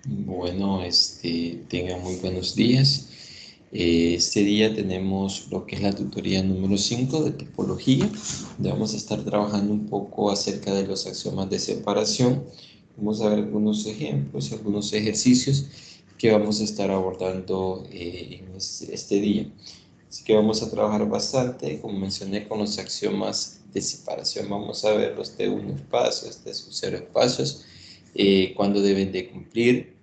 Bueno, tengan muy buenos días. Este día tenemos lo que es la tutoría número 5 de topología, donde vamos a estar trabajando un poco acerca de los axiomas de separación. Vamos a ver algunos ejemplos, algunos ejercicios que vamos a estar abordando en este día. Así que vamos a trabajar bastante, como mencioné, con los axiomas de separación. Vamos a ver los T1 espacios, T0 espacios, cuándo deben de cumplir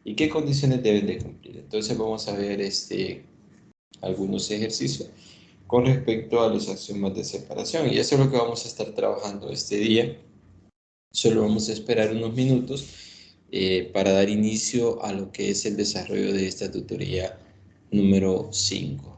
y qué condiciones deben de cumplir. Entonces vamos a ver algunos ejercicios con respecto a los axiomas de separación. Y eso es lo que vamos a estar trabajando este día. Solo vamos a esperar unos minutos para dar inicio a lo que es el desarrollo de esta tutoría número 5.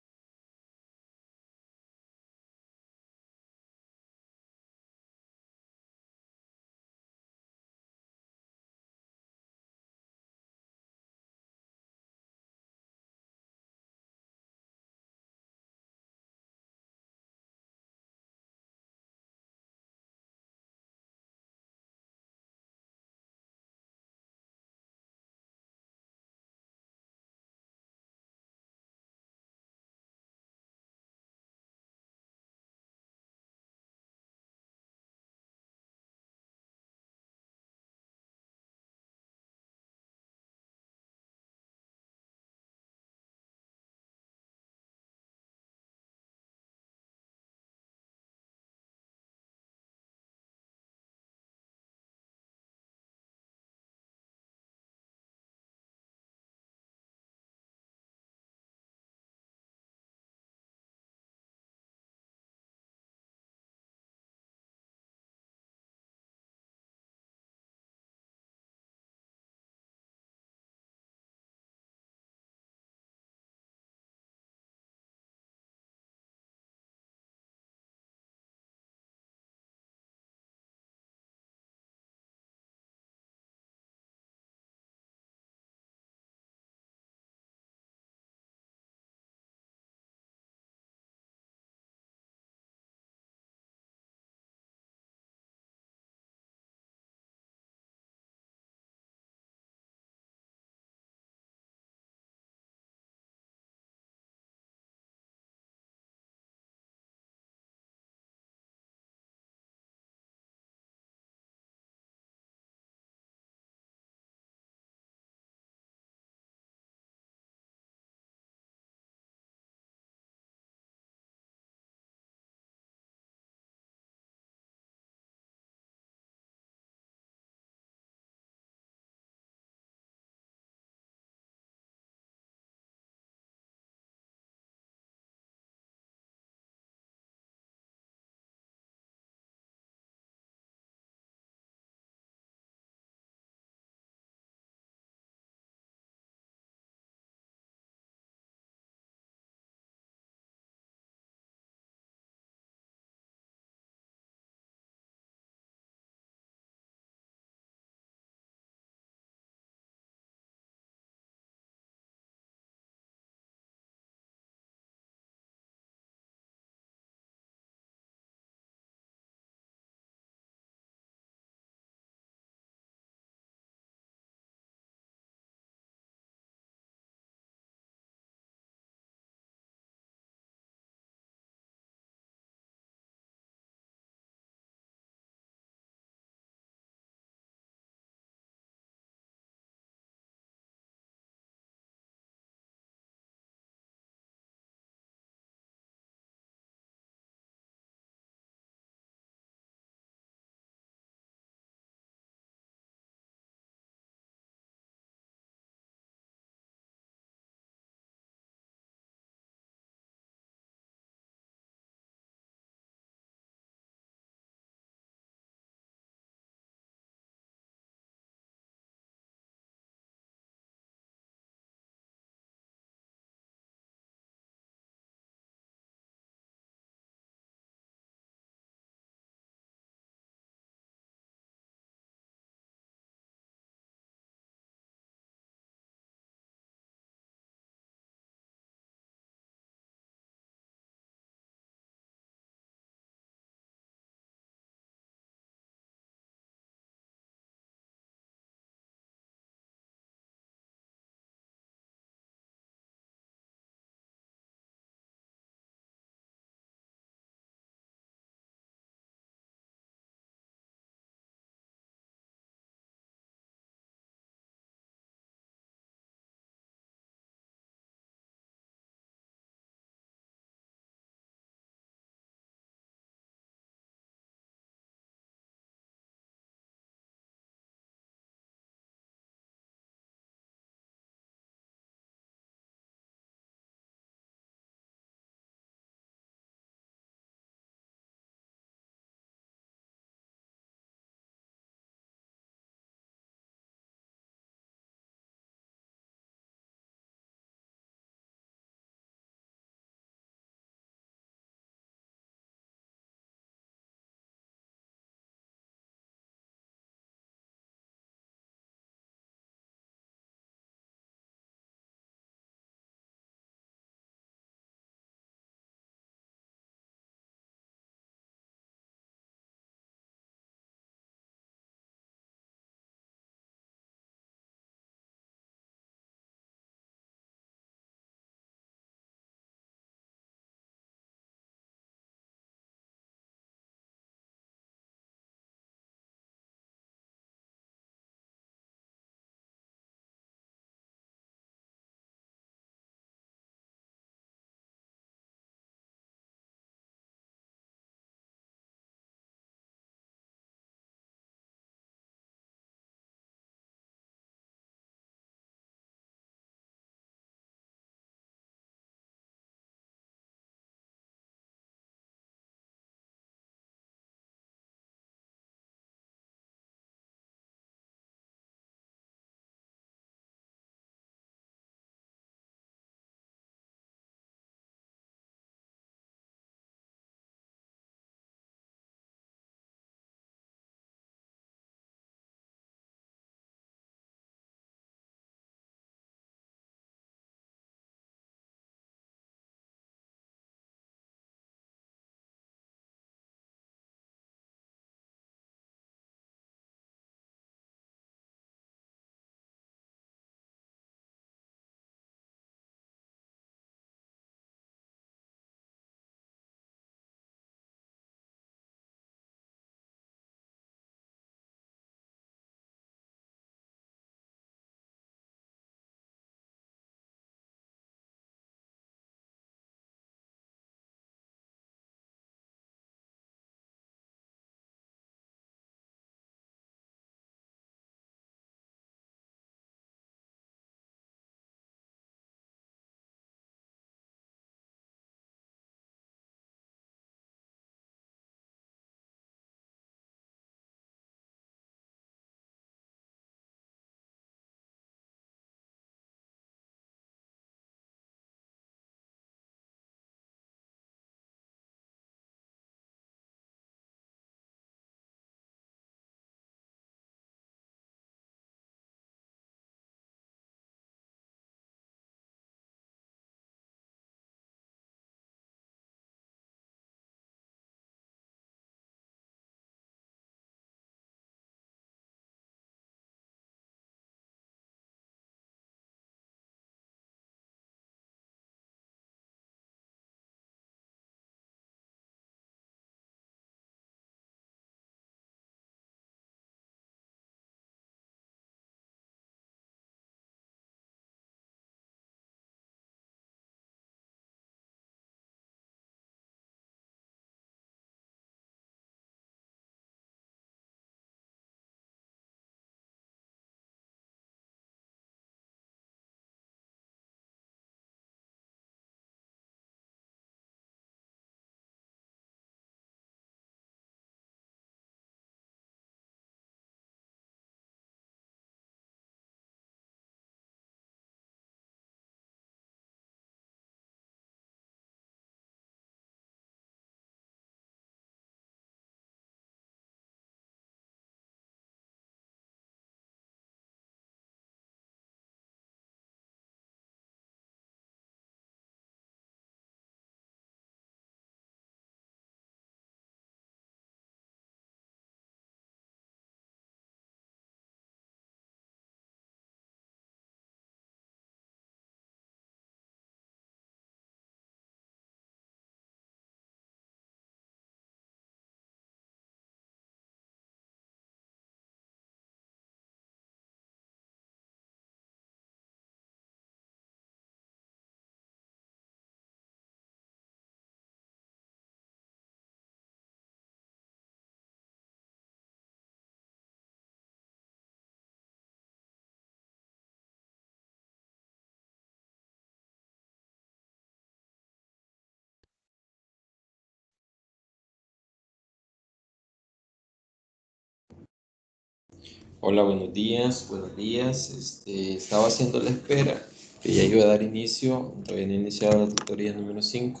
Hola, buenos días, buenos días. Estaba haciendo la espera, que ya iba a dar inicio, todavía no he iniciado la tutoría número 5,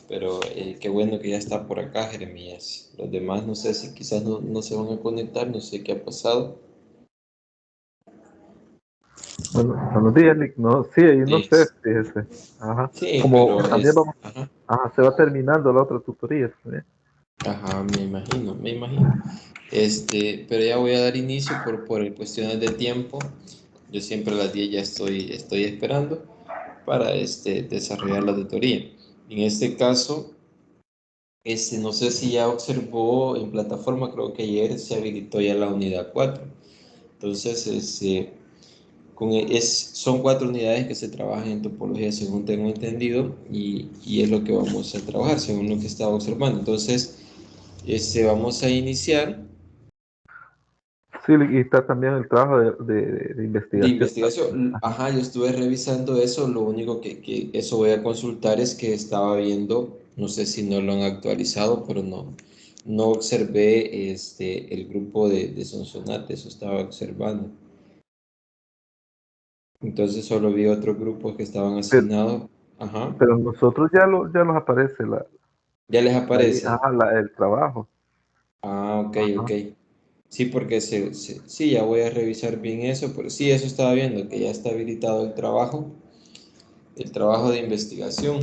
pero qué bueno que ya está por acá, Jeremías. Los demás no sé si quizás no se van a conectar, no sé qué ha pasado. Bueno, buenos días, Nick. No, sí, ahí no Sí, sé, fíjese. Ajá. sí, Como pero también vamos, ajá, ajá, se va terminando la otra tutoría, ¿sí? ajá, me imagino, me imagino. Pero ya voy a dar inicio por cuestiones de tiempo. Yo siempre a las 10 ya estoy esperando para desarrollar la tutoría. En este caso, no sé si ya observó en plataforma, creo que ayer se habilitó ya la unidad 4. Entonces, son 4 unidades que se trabajan en topología, según tengo entendido, y es lo que vamos a trabajar, según lo que estaba observando. Entonces, vamos a iniciar Sí, y está también el trabajo de de investigación. investigación. Ajá. Ajá, yo estuve revisando eso, lo único que eso voy a consultar es que estaba viendo, no sé si no lo han actualizado, pero no observé el grupo de Sonsonate, eso estaba observando. Entonces solo vi otros grupos que estaban Pero, asignados. Ajá, pero nosotros ya nos aparece ya les ahí, aparece. ajá, el trabajo. Ah, ok, ok. Ajá. Sí, porque sí, ya voy a revisar bien eso, pero sí, eso estaba viendo, que ya está habilitado el trabajo de investigación.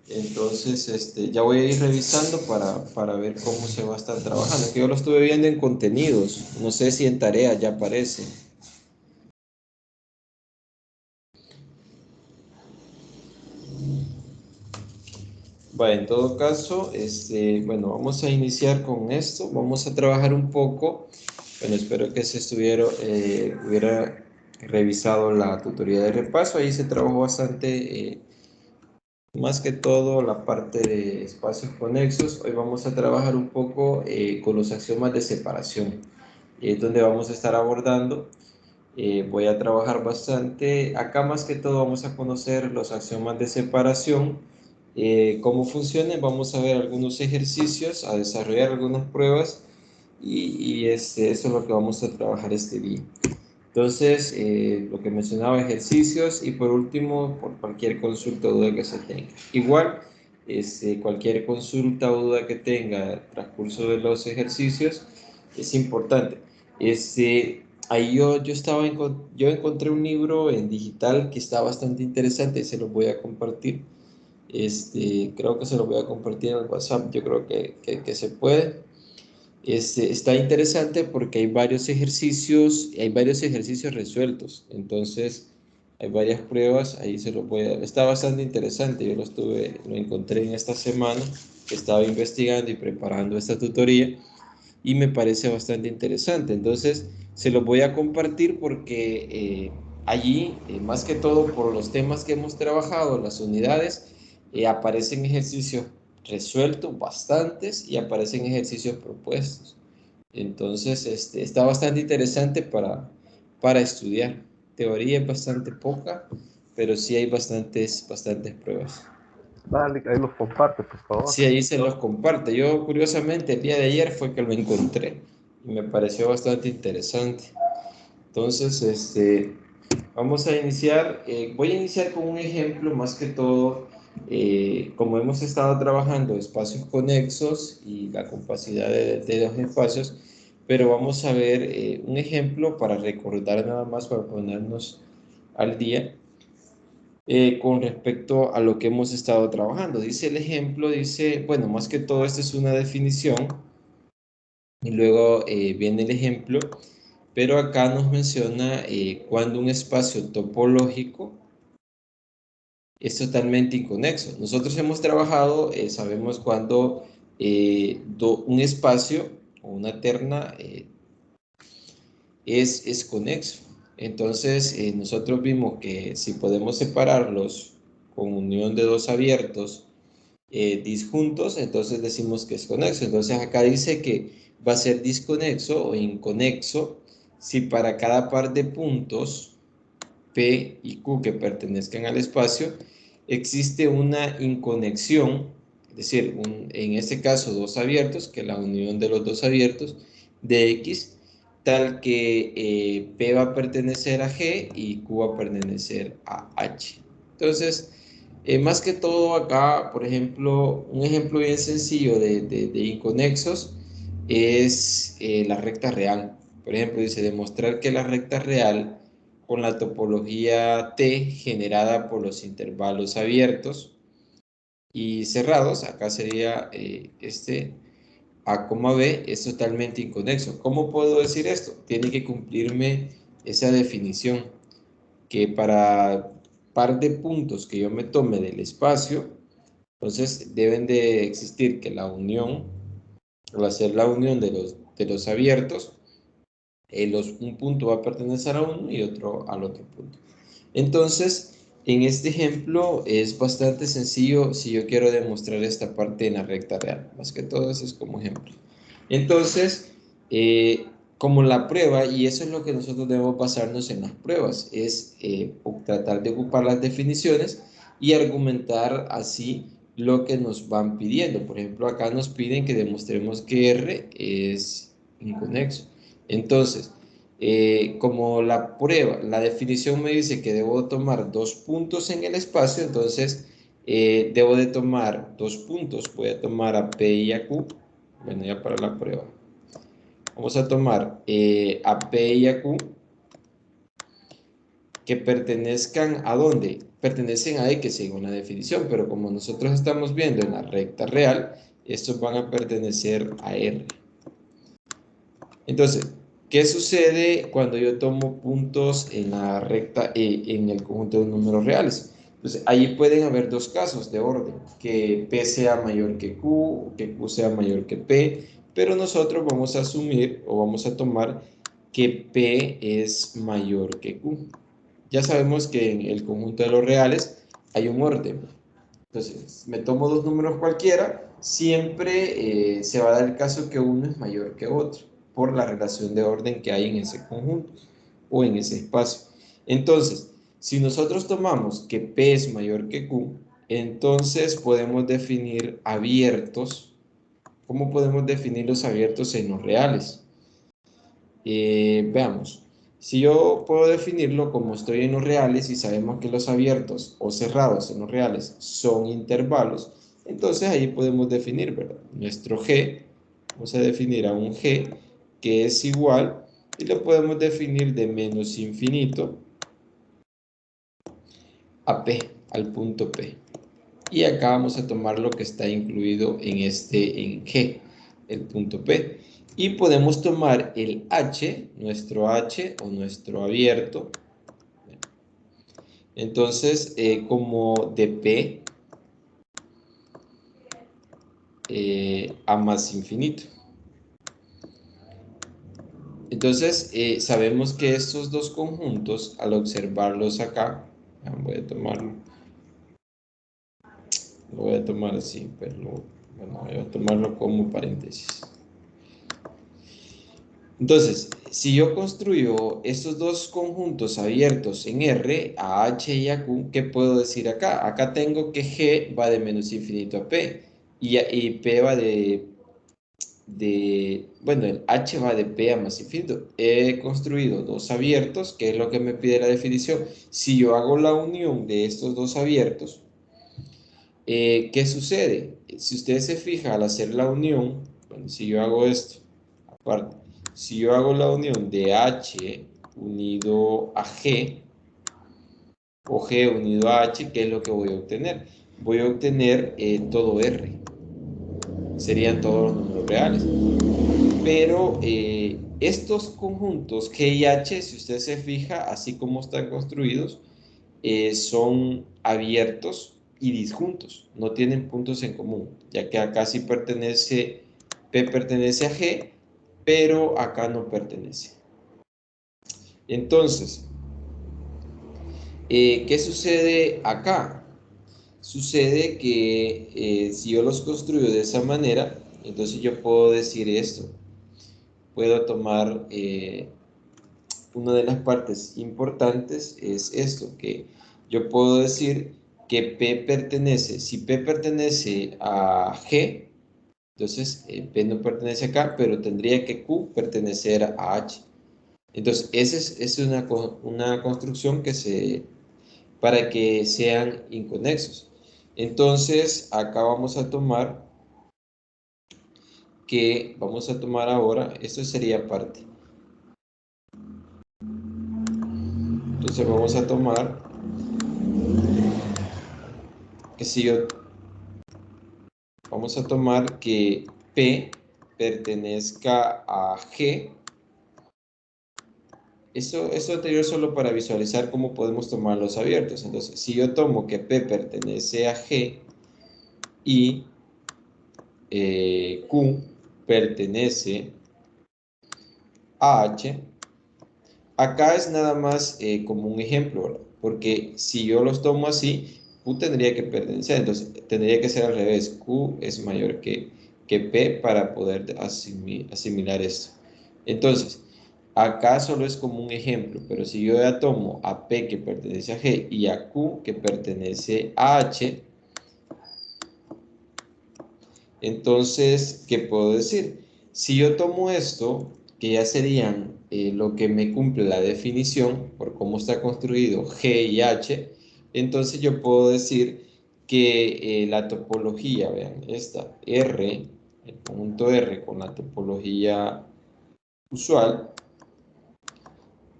Entonces, ya voy a ir revisando para ver cómo se va a estar trabajando. Que yo lo estuve viendo en contenidos. No sé si en tarea ya aparece. Bueno, en todo caso, bueno, vamos a iniciar con esto. Vamos a trabajar un poco. Bueno, espero que hubiera revisado la tutoría de repaso. Ahí se trabajó bastante, más que todo la parte de espacios conexos. Hoy vamos a trabajar un poco con los axiomas de separación. Es donde vamos a estar abordando. Voy a trabajar bastante. Acá más que todo vamos a conocer los axiomas de separación, cómo funcionan. Vamos a ver algunos ejercicios, a desarrollar algunas pruebas y eso es lo que vamos a trabajar este día. Entonces, lo que mencionaba, ejercicios y por último, por cualquier consulta o duda que se tenga. Igual, cualquier consulta o duda que tenga transcurso de los ejercicios es importante. Ahí yo encontré un libro en digital que está bastante interesante y se los voy a compartir. Creo que se los voy a compartir en el WhatsApp, yo creo que se puede. Está interesante porque hay varios ejercicios resueltos, entonces hay varias pruebas, ahí se los voy a... Está bastante interesante, lo encontré en esta semana, que estaba investigando y preparando esta tutoría y me parece bastante interesante, entonces se los voy a compartir porque allí, más que todo por los temas que hemos trabajado, las unidades, aparecen ejercicios resueltos, bastantes, y aparecen ejercicios propuestos. Entonces, está bastante interesante para estudiar. Teoría es bastante poca, pero sí hay bastantes pruebas. Dale, ahí los comparte, por favor. Sí, ahí se los comparte. Yo, curiosamente, el día de ayer fue que lo encontré y me pareció bastante interesante. Entonces, vamos a iniciar. Voy a iniciar con un ejemplo, más que todo, como hemos estado trabajando espacios conexos y la capacidad de los espacios, pero vamos a ver un ejemplo para recordar nada más, para ponernos al día con respecto a lo que hemos estado trabajando. Dice el ejemplo, dice, bueno, más que todo, esta es una definición y luego viene el ejemplo, pero acá nos menciona cuando un espacio topológico es totalmente inconexo. Nosotros hemos trabajado, sabemos cuando un espacio o una terna es conexo. Entonces, nosotros vimos que si podemos separarlos con unión de dos abiertos disjuntos, entonces decimos que es conexo. Entonces, acá dice que va a ser disconexo o inconexo si para cada par de puntos P y Q que pertenezcan al espacio existe una inconexión, es decir, en este caso dos abiertos, que es la unión de los dos abiertos de X, tal que P va a pertenecer a G y Q va a pertenecer a H. Entonces, más que todo acá, por ejemplo, un ejemplo bien sencillo de inconexos es la recta real. Por ejemplo, dice demostrar que la recta real con la topología T generada por los intervalos abiertos y cerrados, acá sería A, B, es totalmente inconexo. ¿Cómo puedo decir esto? Tiene que cumplirme esa definición, que para par de puntos que yo me tome del espacio, entonces deben de existir que la unión, al hacer la unión de los abiertos, un punto va a pertenecer a uno y otro al otro punto. Entonces, en este ejemplo es bastante sencillo si yo quiero demostrar esta parte en la recta real. Más que todo eso es como ejemplo. Entonces, como la prueba, y eso es lo que nosotros debemos basarnos en las pruebas, es tratar de ocupar las definiciones y argumentar así lo que nos van pidiendo. Por ejemplo, acá nos piden que demostremos que R es inconexo. Entonces, como la prueba, la definición me dice que debo tomar dos puntos en el espacio, entonces debo de tomar dos puntos. Voy a tomar a P y a Q. Bueno, ya para la prueba. Vamos a tomar a P y a Q que pertenezcan a dónde? Pertenecen a X según la definición, pero como nosotros estamos viendo en la recta real, estos van a pertenecer a R. Entonces, ¿qué sucede cuando yo tomo puntos en la recta en el conjunto de números reales? Entonces, ahí pueden haber dos casos de orden, que P sea mayor que Q sea mayor que P, pero nosotros vamos a asumir o vamos a tomar que P es mayor que Q. Ya sabemos que en el conjunto de los reales hay un orden. Entonces, me tomo dos números cualquiera, siempre se va a dar el caso que uno es mayor que otro, por la relación de orden que hay en ese conjunto o en ese espacio. Entonces, si nosotros tomamos que P es mayor que Q, entonces podemos definir abiertos. ¿Cómo podemos definir los abiertos en los reales? Veamos. Si yo puedo definirlo como estoy en los reales y sabemos que los abiertos o cerrados en los reales son intervalos, entonces ahí podemos definir, ¿verdad? Nuestro G, vamos a definir a un G que es igual y lo podemos definir de menos infinito a P, al punto P. Y acá vamos a tomar lo que está incluido en en G, el punto P. Y podemos tomar el H, nuestro H o nuestro abierto. Entonces, como de P a más infinito. Entonces, sabemos que estos dos conjuntos, al observarlos acá, voy a tomarlo, lo voy a tomar así, pero bueno, voy a tomarlo como paréntesis. Entonces, si yo construyo estos dos conjuntos abiertos en R, a H y a Q, ¿qué puedo decir acá? Acá tengo que G va de menos infinito a P y P va bueno, el H va de P a más infinito. He construido dos abiertos, que es lo que me pide la definición. Si yo hago la unión de estos dos abiertos, ¿qué sucede? Si usted se fija al hacer la unión, bueno, si yo hago esto, aparte, si yo hago la unión de H unido a G, o G unido a H, ¿qué es lo que voy a obtener? Voy a obtener todo R. Serían todos los números reales. Pero estos conjuntos G y H, si usted se fija, así como están construidos, son abiertos y disjuntos, no tienen puntos en común, ya que acá sí pertenece, P pertenece a G, pero acá no pertenece. Entonces, ¿qué sucede acá? Sucede que si yo los construyo de esa manera, entonces yo puedo decir esto. Puedo tomar una de las partes importantes es esto, que yo puedo decir que P pertenece, si P pertenece a G, entonces P no pertenece acá, pero tendría que Q pertenecer a H. Entonces, esa es una construcción para que sean inconexos. Entonces, acá vamos a tomar ahora, esto sería parte. Entonces vamos a tomar que si yo, vamos a tomar que P pertenezca a G. Eso anterior solo para visualizar cómo podemos tomar los abiertos. Entonces, si yo tomo que P pertenece a G y Q pertenece a H, acá es nada más como un ejemplo, ¿verdad? Porque si yo los tomo así, Q tendría que pertenecer, entonces tendría que ser al revés. Q es mayor que P para poder asimilar esto. Entonces, acá solo es como un ejemplo, pero si yo ya tomo a P que pertenece a G y a Q que pertenece a H, entonces, ¿qué puedo decir? Si yo tomo esto, que ya serían lo que me cumple la definición por cómo está construido G y H, entonces yo puedo decir que la topología, vean, esta R, el conjunto R con la topología usual,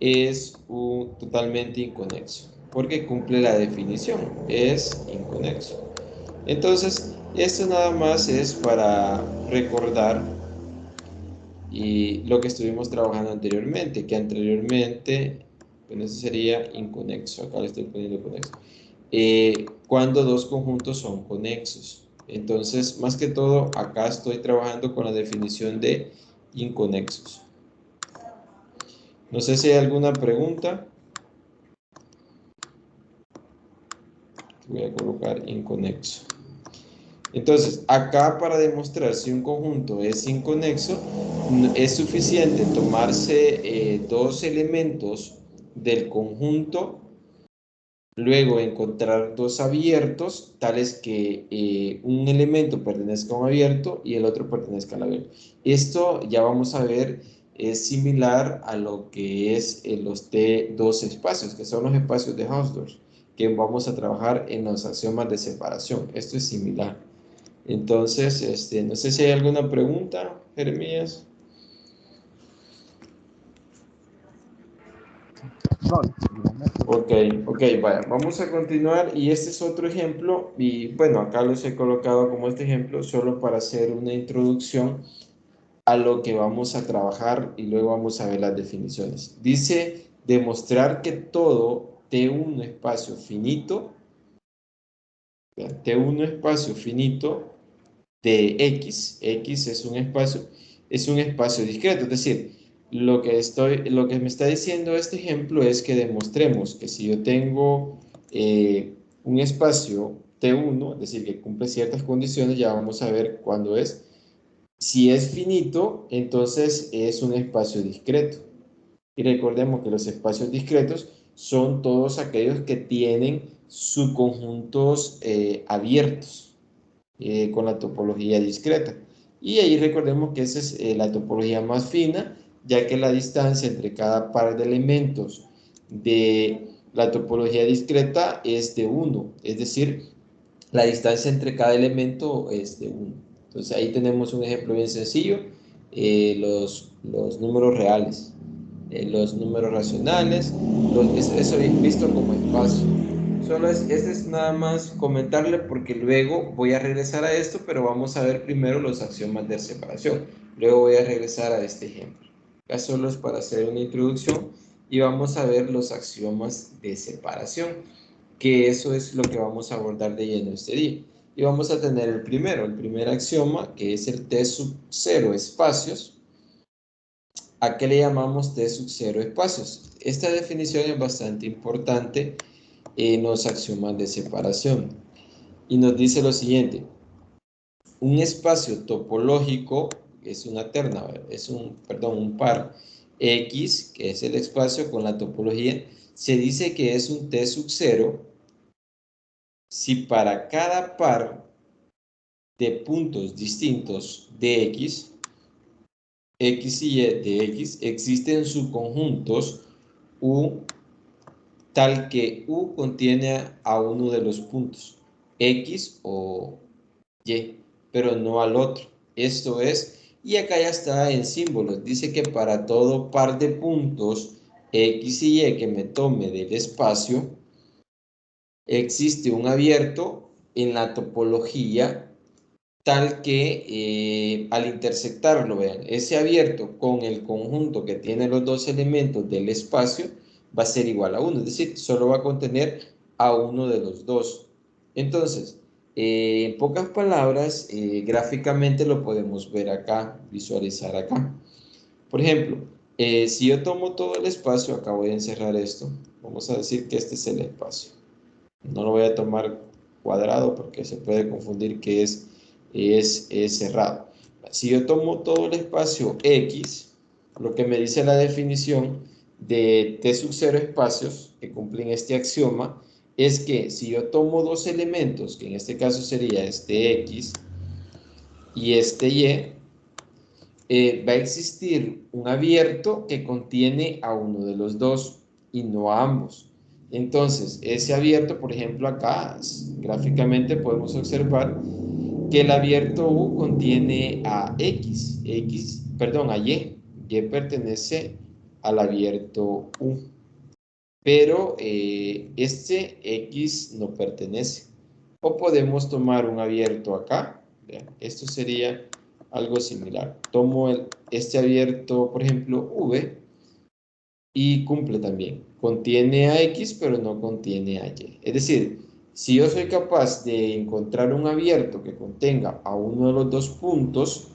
es totalmente inconexo, porque cumple la definición, es inconexo. Entonces, esto nada más es para recordar lo que estuvimos trabajando anteriormente, que anteriormente, bueno, eso sería inconexo, acá le estoy poniendo conexo. Cuando dos conjuntos son conexos. Entonces, más que todo, acá estoy trabajando con la definición de inconexos. No sé si hay alguna pregunta. Voy a colocar inconexo. Entonces, acá para demostrar si un conjunto es inconexo, es suficiente tomarse dos elementos del conjunto, luego encontrar dos abiertos, tales que un elemento pertenezca a un abierto y el otro pertenezca al abierto. Esto ya vamos a ver, es similar a lo que es los T2 espacios, que son los espacios de Hausdorff, que vamos a trabajar en los axiomas de separación. Esto es similar. Entonces, no sé si hay alguna pregunta, Jeremías. No, Ok, vaya, vamos a continuar y este es otro ejemplo y bueno, acá los he colocado como este ejemplo solo para hacer una introducción a lo que vamos a trabajar y luego vamos a ver las definiciones. Dice demostrar que todo T1 espacio finito, T1 espacio finito de X es un espacio discreto, es decir, lo que me está diciendo este ejemplo es que demostremos que si yo tengo un espacio T1, es decir, que cumple ciertas condiciones, ya vamos a ver cuándo es. Si es finito, entonces es un espacio discreto. Y recordemos que los espacios discretos son todos aquellos que tienen subconjuntos abiertos con la topología discreta. Y ahí recordemos que esa es la topología más fina, ya que la distancia entre cada par de elementos de la topología discreta es de 1, es decir, la distancia entre cada elemento es de 1. Entonces ahí tenemos un ejemplo bien sencillo, los números reales, los números racionales, eso es visto como espacio. Este es nada más comentarle porque luego voy a regresar a esto, pero vamos a ver primero los axiomas de separación. Luego voy a regresar a este ejemplo. Acá solo es para hacer una introducción y vamos a ver los axiomas de separación, que eso es lo que vamos a abordar de lleno este día. Y vamos a tener el primer axioma, que es el T sub 0 espacios. ¿A qué le llamamos T sub 0 espacios? Esta definición es bastante importante en los axiomas de separación. Y nos dice lo siguiente: un espacio topológico es una terna, un par X, que es el espacio con la topología, se dice que es un T sub 0 si para cada par de puntos distintos de X X y Y de X existen subconjuntos U tal que U contiene a uno de los puntos, X o Y, pero no al otro. Esto es, y acá ya está en símbolos, dice que para todo par de puntos X y Y que me tome del espacio, existe un abierto en la topología tal que al intersectarlo, vean, ese abierto con el conjunto que tiene los dos elementos del espacio va a ser igual a 1, es decir, solo va a contener a uno de los dos. Entonces, en pocas palabras, gráficamente lo podemos ver acá, visualizar acá. Por ejemplo, si yo tomo todo el espacio, acá voy a encerrar esto, vamos a decir que este es el espacio. No lo voy a tomar cuadrado porque se puede confundir que es cerrado. Si yo tomo todo el espacio X, lo que me dice la definición de T sub 0 espacios que cumplen este axioma es que si yo tomo dos elementos, que en este caso sería este X y este Y, va a existir un abierto que contiene a uno de los dos y no a ambos. Entonces, ese abierto, por ejemplo, acá gráficamente podemos observar que el abierto U contiene a perdón, a Y. Y pertenece al abierto U. Pero este X no pertenece. O podemos tomar un abierto acá. Vean, esto sería algo similar. Tomo este abierto, por ejemplo, V, y cumple también. Contiene a X, pero no contiene a Y. Es decir, si yo soy capaz de encontrar un abierto que contenga a uno de los dos puntos,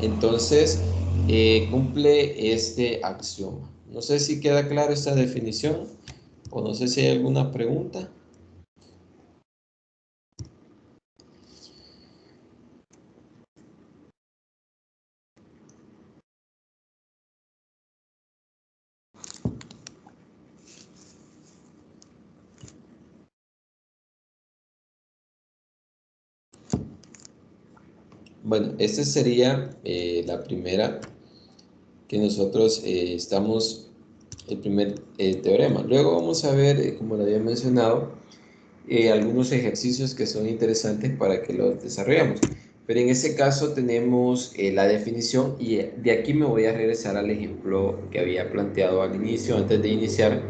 entonces cumple este axioma. No sé si queda claro esta definición o no sé si hay alguna pregunta. Bueno, esta sería la primera que nosotros estamos, el primer teorema. Luego vamos a ver, como lo había mencionado, algunos ejercicios que son interesantes para que los desarrollemos. Pero en este caso tenemos la definición y de aquí me voy a regresar al ejemplo que había planteado al inicio, antes de iniciar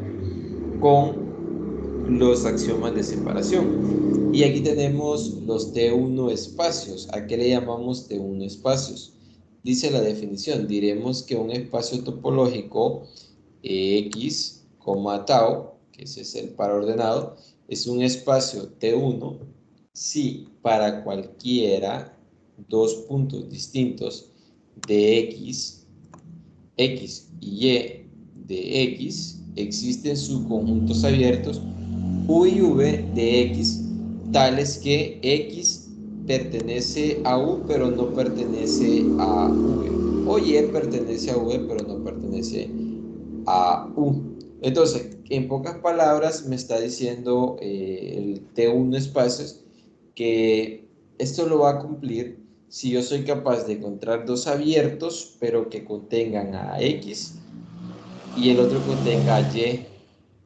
con los axiomas de separación. Y aquí tenemos los T1 espacios. ¿A qué le llamamos T1 espacios? Dice la definición, diremos que un espacio topológico X, tau, que ese es el par ordenado, es un espacio T1 si para cualquiera dos puntos distintos de X y Y de X existen subconjuntos abiertos U y V de X tales que X pertenece a U pero no pertenece a V, o Y pertenece a V pero no pertenece a U. Entonces, en pocas palabras me está diciendo el T1 espacios que esto lo va a cumplir si yo soy capaz de encontrar dos abiertos pero que contengan a X y el otro contenga a Y.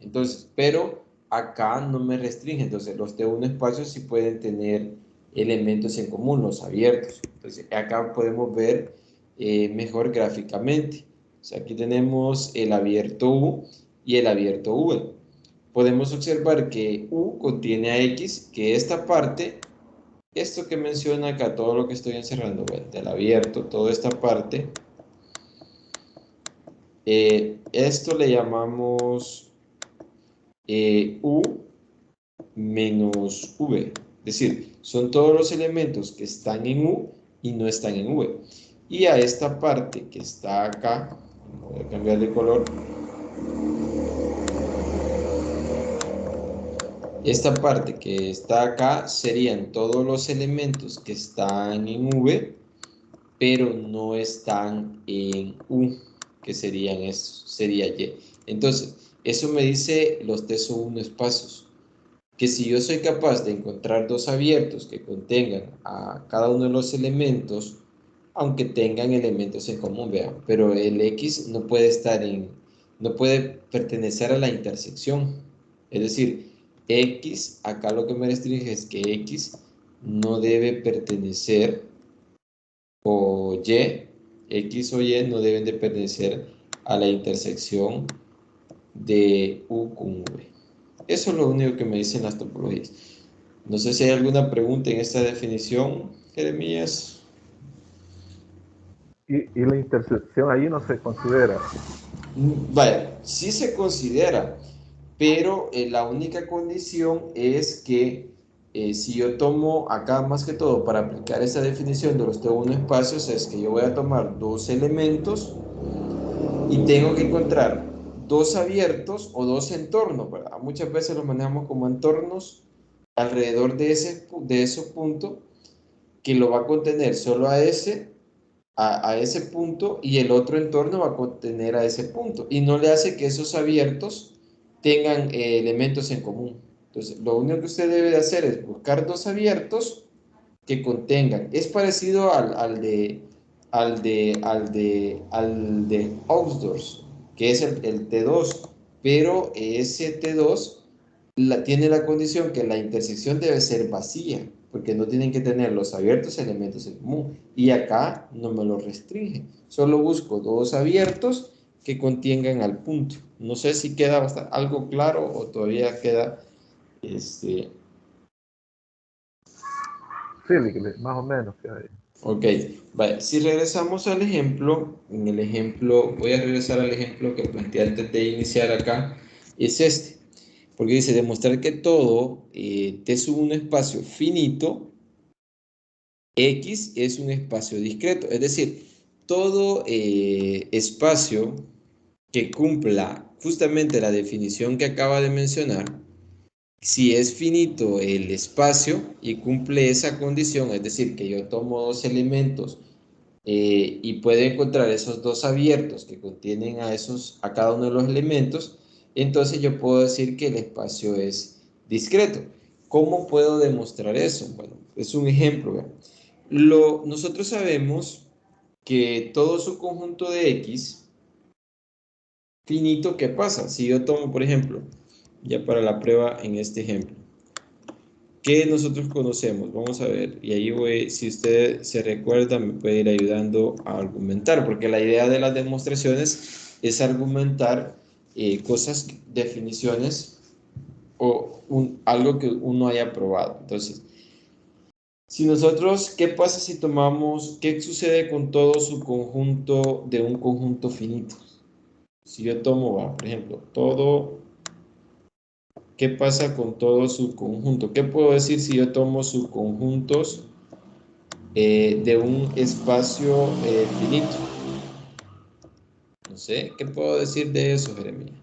Entonces, pero acá no me restringe. Entonces, los T1 espacios sí pueden tener elementos en común, los abiertos. Entonces, acá podemos ver mejor gráficamente. O sea, aquí tenemos el abierto U y el abierto V. Podemos observar que U contiene a X, que esta parte, esto que menciona acá, todo lo que estoy encerrando, bueno, del abierto, toda esta parte, esto le llamamos U menos V. Es decir, son todos los elementos que están en U y no están en V. Y a esta parte que está acá, voy a cambiar de color, esta parte que está acá serían todos los elementos que están en V, pero no están en U, que serían estos, sería Y. Entonces, eso me dice los T1 espacios, que si yo soy capaz de encontrar dos abiertos que contengan a cada uno de los elementos aunque tengan elementos en común, vean, pero el X no puede no puede pertenecer a la intersección. Es decir, X, acá lo que me restringe es que X no debe pertenecer, o Y, X o Y no deben de pertenecer a la intersección de U con V. Eso es lo único que me dicen las topologías. No sé si hay alguna pregunta en esta definición, Jeremías. Y la intersección ahí no se considera. Vaya, sí se considera, pero la única condición es que si yo tomo acá más que todo para aplicar esta definición de los T1 espacios, es que yo voy a tomar dos elementos y tengo que encontrar dos abiertos o dos entornos, ¿verdad? Muchas veces los manejamos como entornos alrededor de ese punto que lo va a contener solo a ese punto, y el otro entorno va a contener a ese punto, y no le hace que esos abiertos tengan elementos en común. Entonces, lo único que usted debe de hacer es buscar dos abiertos que contengan. Es parecido al de Hausdorff, que es el T2, pero ese T2 tiene la condición que la intersección debe ser vacía, porque no tienen que tener los abiertos elementos en común. Y acá no me lo restringe. Solo busco dos abiertos que contengan al punto. No sé si queda algo claro o todavía queda este, Sí, más o menos. ok, vale. Si regresamos al ejemplo, en el ejemplo, voy a regresar al ejemplo que planteé antes de iniciar acá, es este, porque dice demostrar que todo T sub un espacio finito, X es un espacio discreto, es decir, todo espacio que cumpla justamente la definición que acaba de mencionar, si es finito el espacio y cumple esa condición, es decir, que yo tomo dos elementos y puedo encontrar esos dos abiertos que contienen a cada uno de los elementos, entonces yo puedo decir que el espacio es discreto. ¿Cómo puedo demostrar eso? Bueno, es un ejemplo. ¿Ve? Nosotros sabemos que todo su conjunto de X finito, ¿qué pasa? Si yo tomo, por ejemplo, ya para la prueba en este ejemplo, ¿qué nosotros conocemos? Vamos a ver, y ahí voy, si usted se recuerda, me puede ir ayudando a argumentar, porque la idea de las demostraciones es argumentar cosas, definiciones o algo que uno haya probado. Entonces, si nosotros, ¿qué pasa si tomamos, qué sucede con todo su conjunto de un conjunto finito? Si yo tomo, por ejemplo, todo, ¿qué pasa con todo su conjunto? ¿Qué puedo decir si yo tomo sus conjuntos de un espacio finito? No sé, ¿qué puedo decir de eso, Jeremías?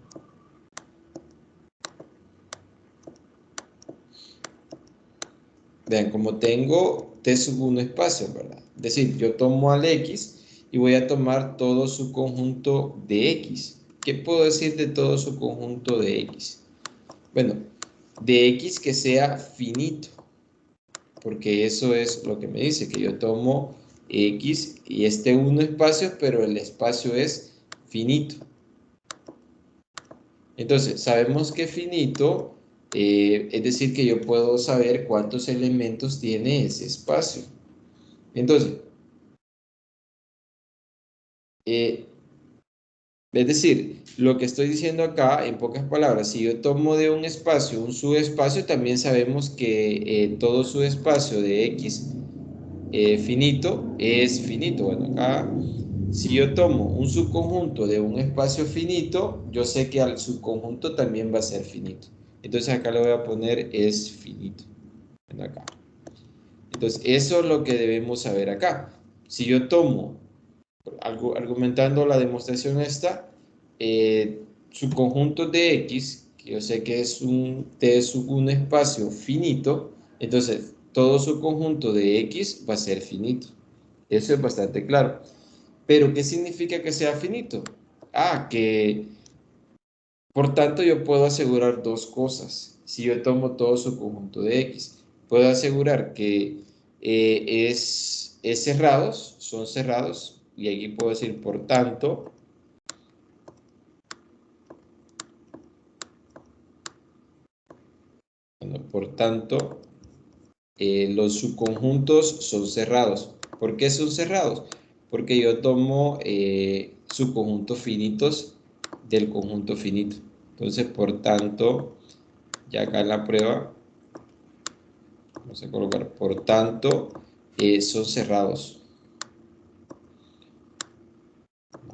Vean, como tengo T sub 1 espacio, ¿verdad? Es decir, yo tomo al X y voy a tomar todo su conjunto de X. ¿Qué puedo decir de todo su conjunto de X? Bueno, de X que sea finito, porque eso es lo que me dice, que yo tomo X y este 1 espacio, pero el espacio es finito. Entonces, sabemos que finito, es decir, que yo puedo saber cuántos elementos tiene ese espacio. Entonces, eh, es decir, lo que estoy diciendo acá, en pocas palabras, si yo tomo de un espacio un subespacio, también sabemos que todo subespacio de X finito es finito. Bueno, acá, si yo tomo un subconjunto de un espacio finito, yo sé que al subconjunto también va a ser finito. Entonces acá le voy a poner es finito. Ven acá. Entonces eso es lo que debemos saber acá. Si yo tomo, argumentando la demostración esta, subconjuntos de X, que yo sé que es un T sub un espacio finito, entonces todo subconjunto de X va a ser finito. Eso es bastante claro. Pero ¿qué significa que sea finito? Que por tanto yo puedo asegurar dos cosas. Si yo tomo todo su conjunto de X, puedo asegurar que es cerrados, son cerrados, y aquí puedo decir, por tanto, bueno, por tanto, los subconjuntos son cerrados. ¿Por qué son cerrados? Porque yo tomo subconjuntos finitos del conjunto finito. Entonces, por tanto, ya acá en la prueba, vamos a colocar, por tanto, son cerrados.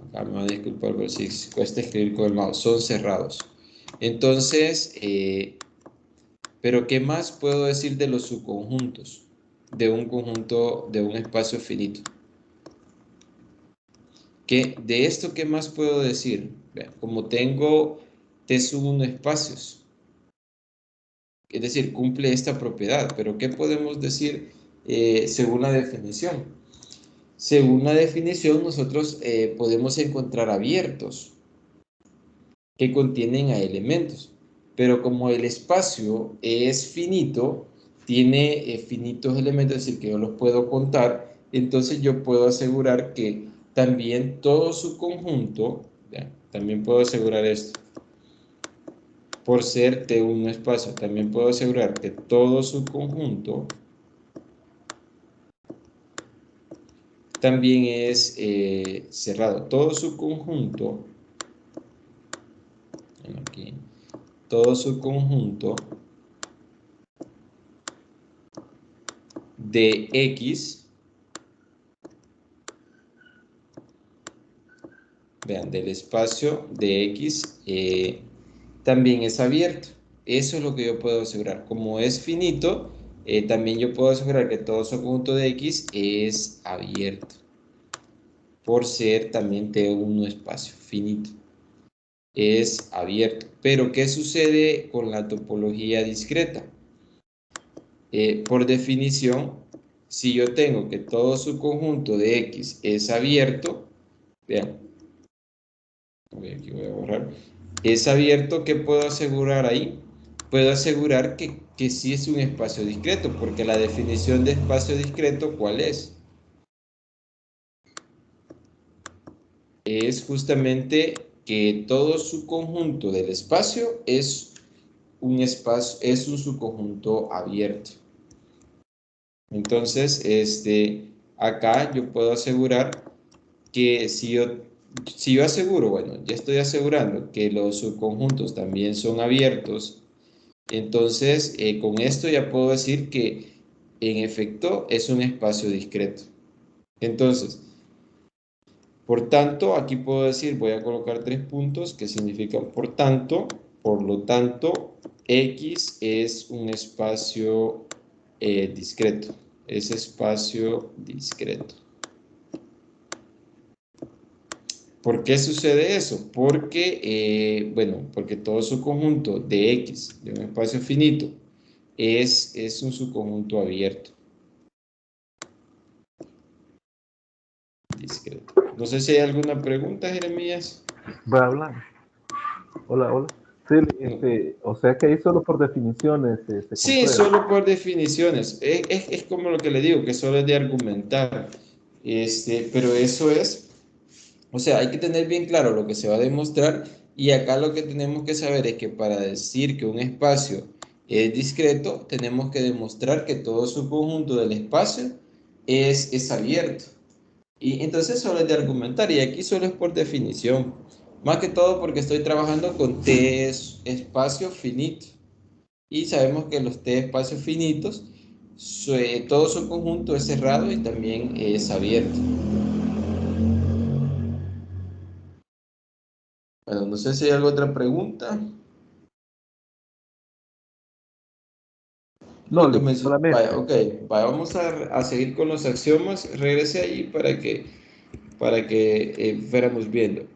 Acá me van a disculpar por si cuesta escribir con el mouse. Son cerrados. Entonces, pero ¿qué más puedo decir de los subconjuntos de un conjunto, de un espacio finito? De esto, ¿qué más puedo decir? Vean, como tengo T sub 1 espacios, es decir, cumple esta propiedad, pero ¿qué podemos decir según la definición? Según la definición, nosotros podemos encontrar abiertos que contienen a elementos, pero como el espacio es finito, tiene finitos elementos, es decir, que yo los puedo contar, entonces yo puedo asegurar que también todo su conjunto, ¿ya? También puedo asegurar esto, por ser T1 espacio, también puedo asegurar que todo su conjunto también es cerrado. Todo su conjunto, aquí, todo su conjunto de X, vean, del espacio de X también es abierto. Eso es lo que yo puedo asegurar. Como es finito, también yo puedo asegurar que todo su conjunto de X es abierto, por ser también T1 espacio finito. Es abierto. Pero, ¿qué sucede con la topología discreta? Por definición, si yo tengo que todo su conjunto de X es abierto, vean, aquí voy a borrar, es abierto, ¿qué puedo asegurar ahí? Puedo asegurar que sí es un espacio discreto, porque la definición de espacio discreto, ¿cuál es? Es justamente que todo su conjunto del espacio es un espacio, es un subconjunto abierto. Entonces, acá yo puedo asegurar que si yo aseguro, bueno, ya estoy asegurando que los subconjuntos también son abiertos, entonces con esto ya puedo decir que en efecto es un espacio discreto. Entonces, por tanto, aquí puedo decir, voy a colocar 3 puntos que significan por lo tanto, X es un espacio discreto. Es espacio discreto. ¿Por qué sucede eso? Porque, bueno, porque todo subconjunto de X, de un espacio finito, es un subconjunto abierto. Discreto. No sé si hay alguna pregunta, Jeremías. Va a hablar. Hola, hola. Sí, o sea que ahí solo por definiciones se Sí, comprueba. solo por definiciones. Es como lo que le digo, que solo es de argumentar. Pero eso es, o sea, hay que tener bien claro lo que se va a demostrar y acá lo que tenemos que saber es que para decir que un espacio es discreto, tenemos que demostrar que todo su conjunto del espacio es abierto. Y entonces solo es de argumentar y aquí solo es por definición. Más que todo porque estoy trabajando con T espacio finito. Y sabemos que los T espacios finitos, todo su conjunto es cerrado y también es abierto. Bueno, no sé si hay alguna otra pregunta. No, Lo que me... Vaya, solamente. ok. Vaya, vamos a seguir con los axiomas. Regrese ahí para que fuéramos viendo.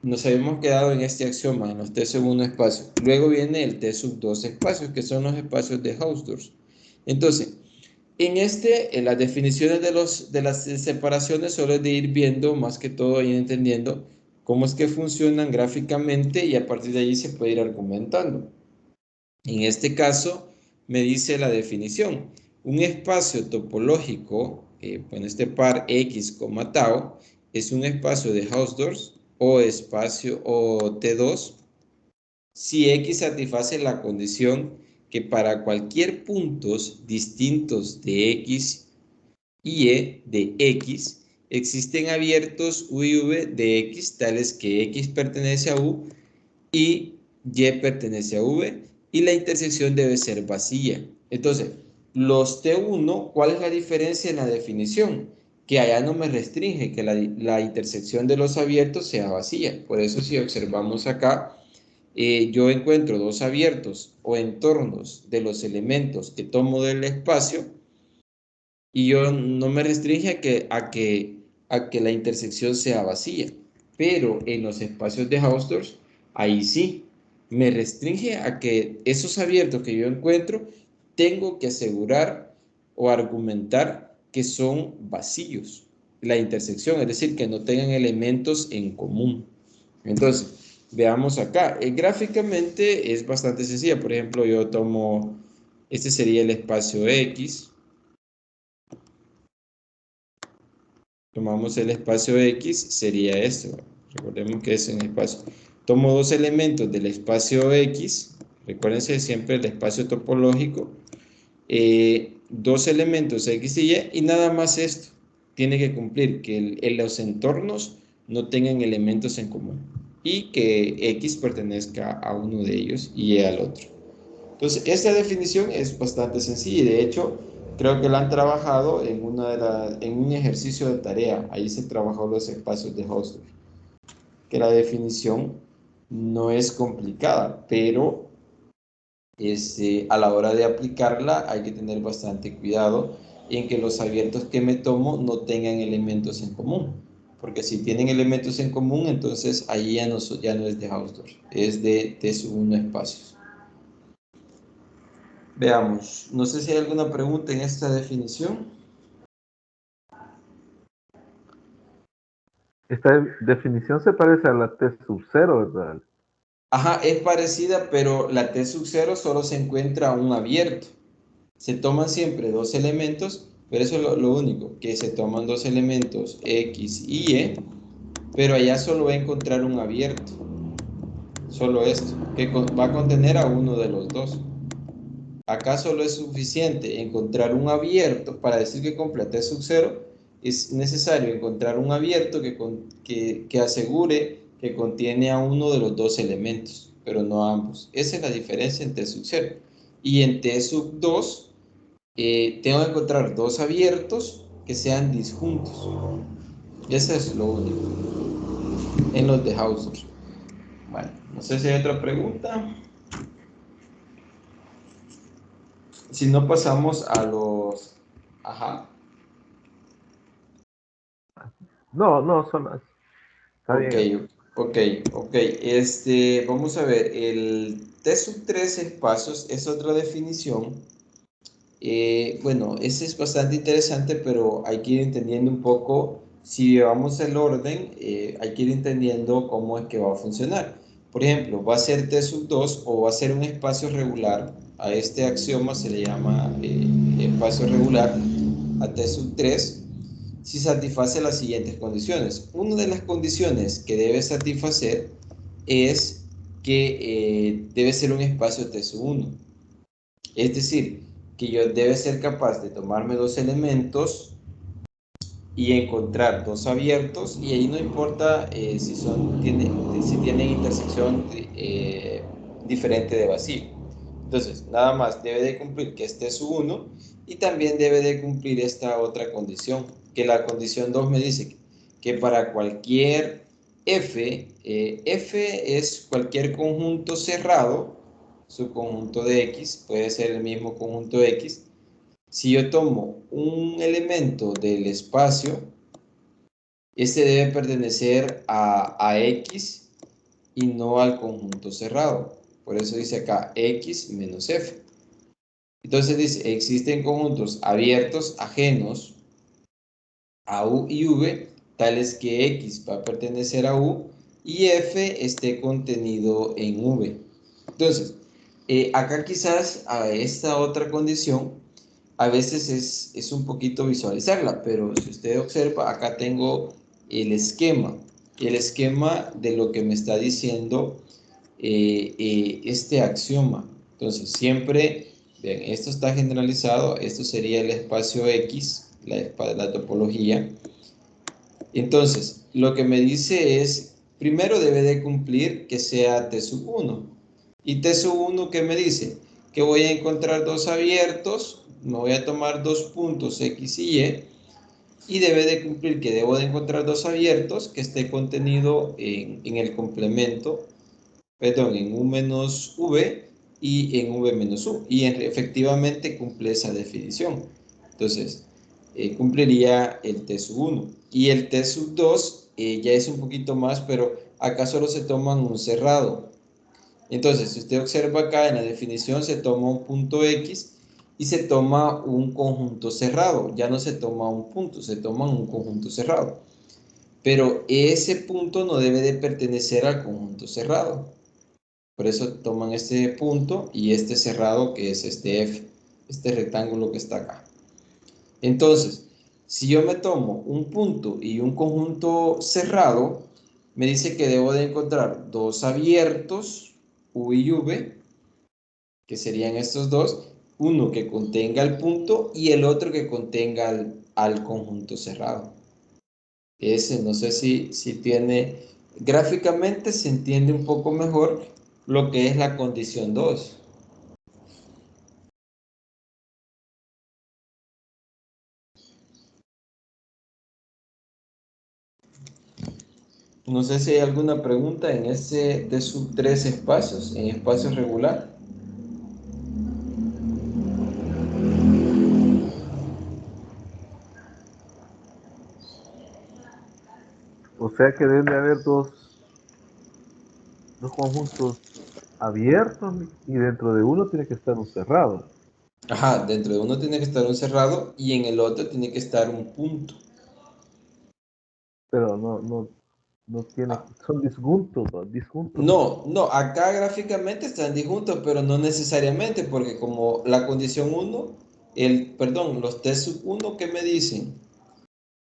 Nos habíamos quedado en este axioma, en los T sub 1 espacios. Luego viene el T sub 2 espacios, que son los espacios de Hausdorff. Entonces, en las definiciones de las separaciones solo es de ir viendo, más que todo, ir entendiendo cómo es que funcionan gráficamente y a partir de allí se puede ir argumentando. En este caso, me dice la definición. Un espacio topológico bueno, este par X, tau, es un espacio de Hausdorff o espacio o T2 si X satisface la condición que para cualquier puntos distintos de X y E de X existen abiertos U y V de X tales que X pertenece a U y Y pertenece a V y la intersección debe ser vacía. Entonces, los T1, ¿cuál es la diferencia en la definición? Que allá no me restringe que la intersección de los abiertos sea vacía. Por eso si observamos acá, yo encuentro dos abiertos o entornos de los elementos que tomo del espacio y yo no me restringe a que la intersección sea vacía. Pero en los espacios de Hausdorff, ahí sí, me restringe a que esos abiertos que yo encuentro, tengo que asegurar o argumentar que son vacíos. La intersección, es decir, que no tengan elementos en común. Entonces, veamos acá. Gráficamente es bastante sencilla. Por ejemplo, yo tomo, este sería el espacio X. Tomamos el espacio X, sería esto. Recordemos que es un espacio. Tomo dos elementos del espacio X. Recuérdense siempre el espacio topológico. Dos elementos X y Y y nada más esto. Tiene que cumplir que los entornos no tengan elementos en común y que X pertenezca a uno de ellos y Y al otro. Entonces, esta definición es bastante sencilla y de hecho creo que la han trabajado en un ejercicio de tarea. Ahí se trabajó los espacios de Hausdorff. Que la definición no es complicada, pero a la hora de aplicarla hay que tener bastante cuidado en que los abiertos que me tomo no tengan elementos en común. Porque si tienen elementos en común, entonces ahí ya no es de Hausdorff, es de T1 espacios. Veamos, no sé si hay alguna pregunta en esta definición. Esta definición se parece a la T sub 0, ¿verdad? Ajá, es parecida, pero la T sub 0 solo se encuentra un abierto. Se toman siempre dos elementos, pero eso es lo único, que se toman dos elementos X y Y, pero allá solo va a encontrar un abierto. Solo esto, que va a contener a uno de los dos. Acá solo es suficiente encontrar un abierto para decir que complete sub 0. Es necesario encontrar un abierto que asegure que contiene a uno de los dos elementos, pero no a ambos. Esa es la diferencia en T sub 0. Y en T sub 2 tengo que encontrar dos abiertos que sean disjuntos. Eso es lo único en los de Hausdorff. Bueno, no sé si hay otra pregunta. Si no, pasamos a los... Ajá. No, son las. Está Ok, bien. ok. Vamos a ver, el T sub 3 espacios es otra definición. Bueno, ese es bastante interesante, pero hay que ir entendiendo un poco, si llevamos el orden, hay que ir entendiendo cómo es que va a funcionar. Por ejemplo, va a ser T sub 2 o va a ser un espacio regular. A este axioma se le llama espacio regular, a T sub 3 si satisface las siguientes condiciones. Una de las condiciones que debe satisfacer es que debe ser un espacio T sub 1. Es decir, que yo debe ser capaz de tomarme dos elementos y encontrar dos abiertos, y ahí no importa si tienen intersección diferente de vacío. Entonces, nada más debe de cumplir que este es su 1 y también debe de cumplir esta otra condición, que la condición 2 me dice que para cualquier F, F es cualquier conjunto cerrado, su conjunto de X, puede ser el mismo conjunto X. Si yo tomo un elemento del espacio, este debe pertenecer a X y no al conjunto cerrado. Por eso dice acá X menos F. Entonces dice, existen conjuntos abiertos ajenos a U y V, tales que X va a pertenecer a U y F esté contenido en V. Entonces, acá quizás a esta otra condición a veces es un poquito visualizarla, pero si usted observa, acá tengo el esquema de lo que me está diciendo este axioma. Entonces, siempre, bien, esto está generalizado, esto sería el espacio X, la topología. Entonces, lo que me dice es, primero debe de cumplir que sea T sub 1. Y T sub 1, ¿qué me dice? Que voy a encontrar dos abiertos, me voy a tomar dos puntos X y debe de cumplir que debo de encontrar dos abiertos que esté contenido en el complemento, perdón, en U menos V y en V menos U. Y efectivamente cumple esa definición. Entonces, cumpliría el T sub 1. Y el T sub 2 ya es un poquito más, pero acá solo se toman un cerrado. Entonces, si usted observa acá en la definición, se toma un punto X y se toma un conjunto cerrado. Ya no se toma un punto, se toma un conjunto cerrado. Pero ese punto no debe de pertenecer al conjunto cerrado. Por eso toman este punto y este cerrado que es este F, este rectángulo que está acá. Entonces, si yo me tomo un punto y un conjunto cerrado, me dice que debo de encontrar dos abiertos, U y V, que serían estos dos, uno que contenga el punto y el otro que contenga al conjunto cerrado. Ese, no sé si tiene, gráficamente se entiende un poco mejor lo que es la condición 2. No sé si hay alguna pregunta en ese de sus tres espacios, en espacio regular. O sea que deben de haber dos conjuntos abiertos y dentro de uno tiene que estar un cerrado. Ajá, dentro de uno tiene que estar un cerrado y en el otro tiene que estar un punto. Pero no tiene, Ah, son disjuntos, ¿no? Disjuntos. no, acá gráficamente están disjuntos, pero no necesariamente, porque como la condición 1, perdón, los T sub 1 que me dicen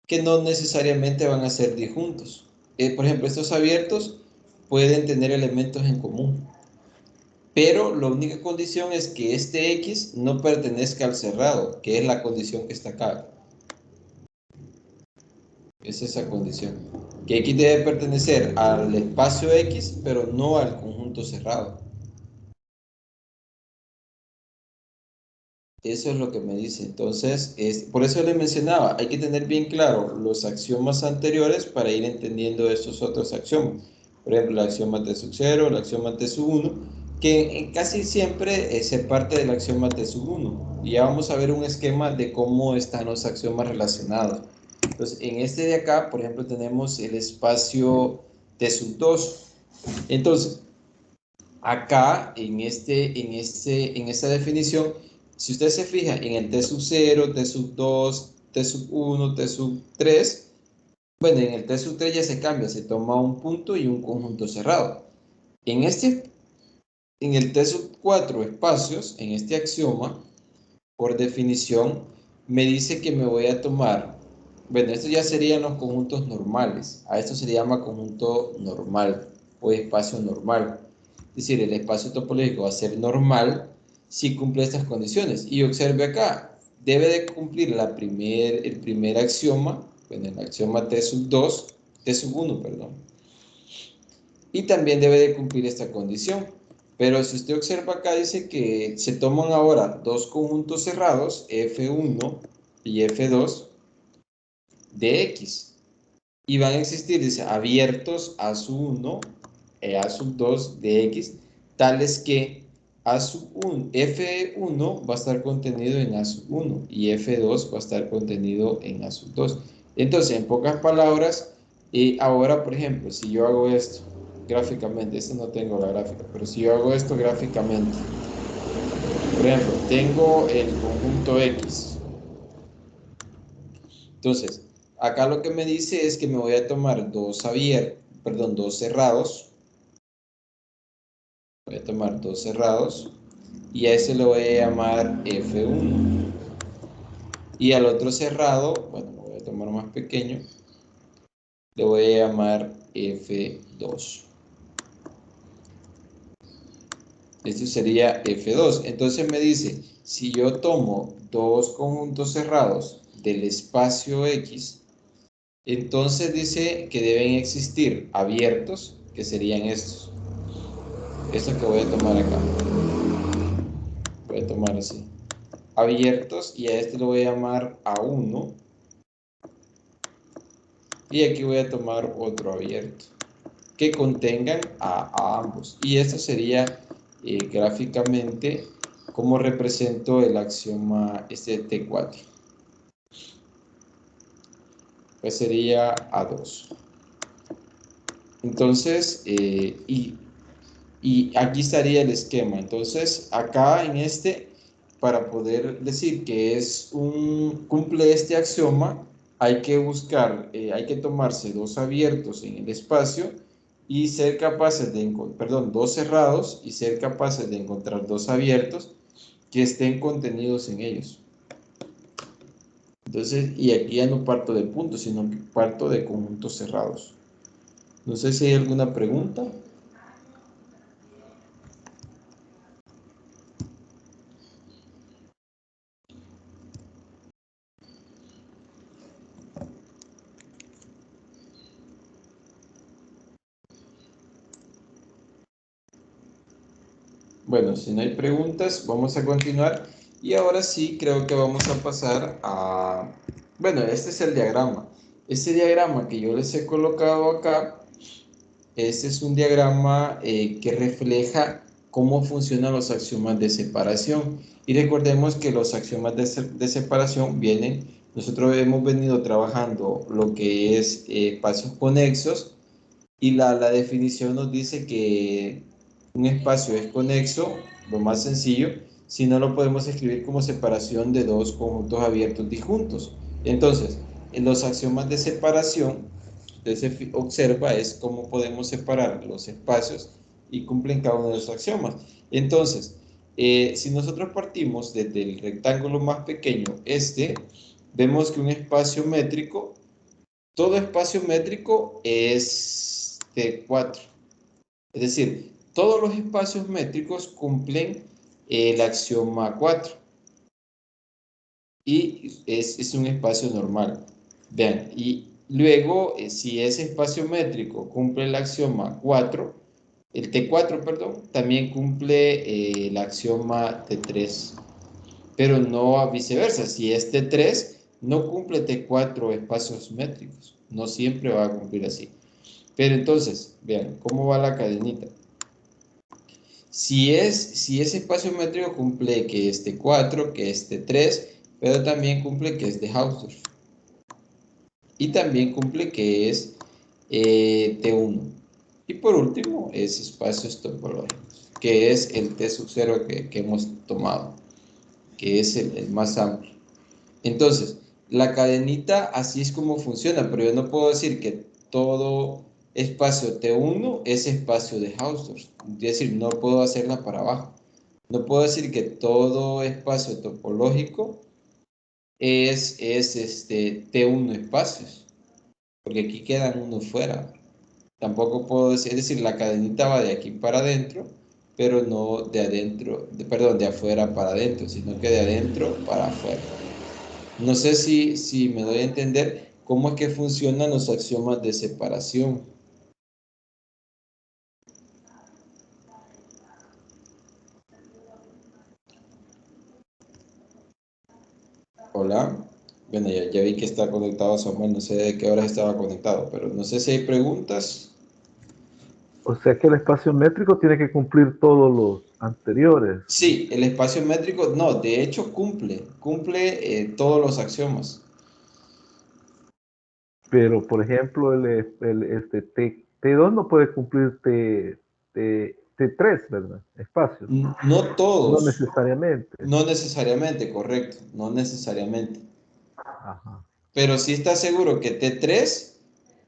que no necesariamente van a ser disjuntos. Por ejemplo, estos abiertos pueden tener elementos en común. Pero la única condición es que este X no pertenezca al cerrado, que es la condición que está acá. Es esa condición. Que X debe pertenecer al espacio X, pero no al conjunto cerrado. Eso es lo que me dice. Entonces, por eso le mencionaba, hay que tener bien claro los axiomas anteriores para ir entendiendo estos otros axiomas. Por ejemplo, el axioma T sub 0, el axioma T sub 1, que casi siempre se parte del axioma T sub 1. Y ya vamos a ver un esquema de cómo están los axiomas relacionados. Entonces, en este de acá, por ejemplo, tenemos el espacio T sub 2. Entonces, acá, en esta definición, si usted se fija en el T sub 0, T sub 2, T sub 1, T sub 3, bueno, en el T sub 3 ya se cambia, se toma un punto y un conjunto cerrado. En en el T sub 4 espacios, en este axioma, por definición, me dice que me voy a tomar, bueno, esto ya serían los conjuntos normales, a esto se le llama conjunto normal o espacio normal. Es decir, el espacio topológico va a ser normal si cumple estas condiciones. Y observe acá, debe de cumplir el primer axioma, bueno, el axioma T sub 2, T sub 1, perdón. Y también debe de cumplir esta condición. Pero si usted observa acá, dice que se toman ahora dos conjuntos cerrados, F1 y F2, de X. Y van a existir, dice, abiertos A sub 1 e A sub 2 de X, tales que A sub 1, F1 va a estar contenido en A sub 1 y F2 va a estar contenido en A sub 2. Entonces, en pocas palabras, ahora, por ejemplo, si yo hago esto gráficamente, este no tengo la gráfica, pero si yo hago esto gráficamente, por ejemplo, tengo el conjunto X. Entonces, acá lo que me dice es que me voy a tomar dos cerrados. Voy a tomar dos cerrados y a ese lo voy a llamar F1. Y al otro cerrado, bueno, lo voy a tomar más pequeño, le voy a llamar F2. Esto sería F2. Entonces me dice, si yo tomo dos conjuntos cerrados del espacio X, entonces dice que deben existir abiertos, que serían estos. Estos que voy a tomar acá. Voy a tomar así. Abiertos, y a este lo voy a llamar A1. Y aquí voy a tomar otro abierto, que contengan a ambos. Y esto sería gráficamente como represento el axioma este T4. Pues sería A2. Entonces, y aquí estaría el esquema. Entonces, acá en este, para poder decir que cumple este axioma, hay que buscar, hay que tomarse dos abiertos en el espacio y ser capaces de perdón, dos cerrados y ser capaces de encontrar dos abiertos que estén contenidos en ellos. Entonces, y aquí ya no parto de puntos, sino que parto de conjuntos cerrados. No sé si hay alguna pregunta. Bueno, si no hay preguntas, vamos a continuar. Y ahora sí, creo que vamos a pasar a... Bueno, este es el diagrama. Este diagrama que yo les he colocado acá, este es un diagrama que refleja cómo funcionan los axiomas de separación. Y recordemos que los axiomas de separación nosotros hemos venido trabajando lo que es espacios conexos, y la definición nos dice que un espacio es conexo, lo más sencillo, si no lo podemos escribir como separación de dos conjuntos abiertos disjuntos. Entonces, en los axiomas de separación, usted observa es cómo podemos separar los espacios y cumplen cada uno de los axiomas. Entonces, si nosotros partimos desde el rectángulo más pequeño, vemos que un espacio métrico, todo espacio métrico es T4. Es decir, todos los espacios métricos cumplen el axioma 4 y es un espacio normal. Vean, y luego, si ese espacio métrico cumple el axioma 4, el T4, perdón, también cumple el axioma T3, pero no viceversa. Si es T3, no cumple T4 espacios métricos, no siempre va a cumplir así. Pero entonces, vean, ¿cómo va la cadenita? Si ese espacio métrico cumple que es T4, que es T3, pero también cumple que es de Hausdorff. Y también cumple que es T1. Y por último, es espacios topológicos, que es el T sub 0 que hemos tomado, que es el más amplio. Entonces, la cadenita así es como funciona, pero yo no puedo decir que todo espacio T1 es espacio de Hausdorff. Es decir, no puedo hacerla para abajo. No puedo decir que todo espacio topológico es T1 espacios, porque aquí quedan uno fuera. Tampoco puedo decir, es decir, la cadenita va de aquí para adentro, pero no de adentro, perdón, de afuera para adentro, sino que de adentro para afuera. No sé si me doy a entender cómo es que funcionan los axiomas de separación. Hola. Bueno, ya vi que está conectado Samuel, no sé de qué hora estaba conectado, pero no sé si hay preguntas. O sea que el espacio métrico tiene que cumplir todos los anteriores. Sí, el espacio métrico, no, de hecho cumple todos los axiomas. Pero, por ejemplo, T2 no puede cumplir T3, ¿verdad? Espacios. No No todos, necesariamente. no necesariamente, correcto, no necesariamente. Ajá. Pero sí está seguro que T3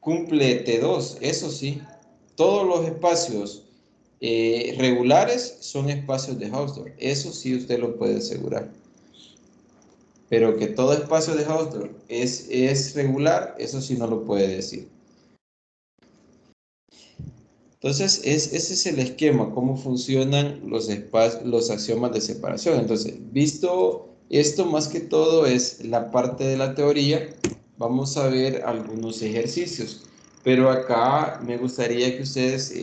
cumple T2, eso sí. Todos los espacios regulares son espacios de Hausdorff, eso sí usted lo puede asegurar. pero que todo espacio de Hausdorff es regular, eso sí no lo puede decir. Entonces, ese es el esquema, cómo funcionan los axiomas de separación. Entonces, visto esto, más que todo es la parte de la teoría, vamos a ver algunos ejercicios. Pero acá me gustaría que ustedes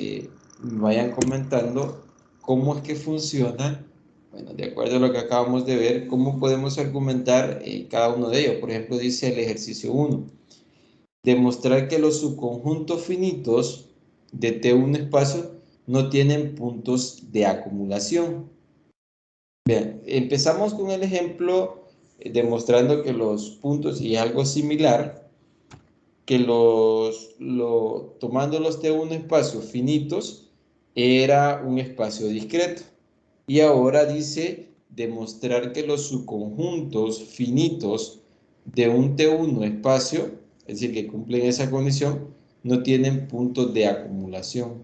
vayan comentando cómo es que funciona, bueno, de acuerdo a lo que acabamos de ver, cómo podemos argumentar cada uno de ellos. Por ejemplo, dice el ejercicio 1, demostrar que los subconjuntos finitos de T1 espacio no tienen puntos de acumulación. Bien, empezamos con el ejemplo demostrando que los puntos, y algo similar, que tomando los T1 espacios finitos, era un espacio discreto. Y ahora dice demostrar que los subconjuntos finitos de un T1 espacio, es decir, que cumplen esa condición, no tienen puntos de acumulación.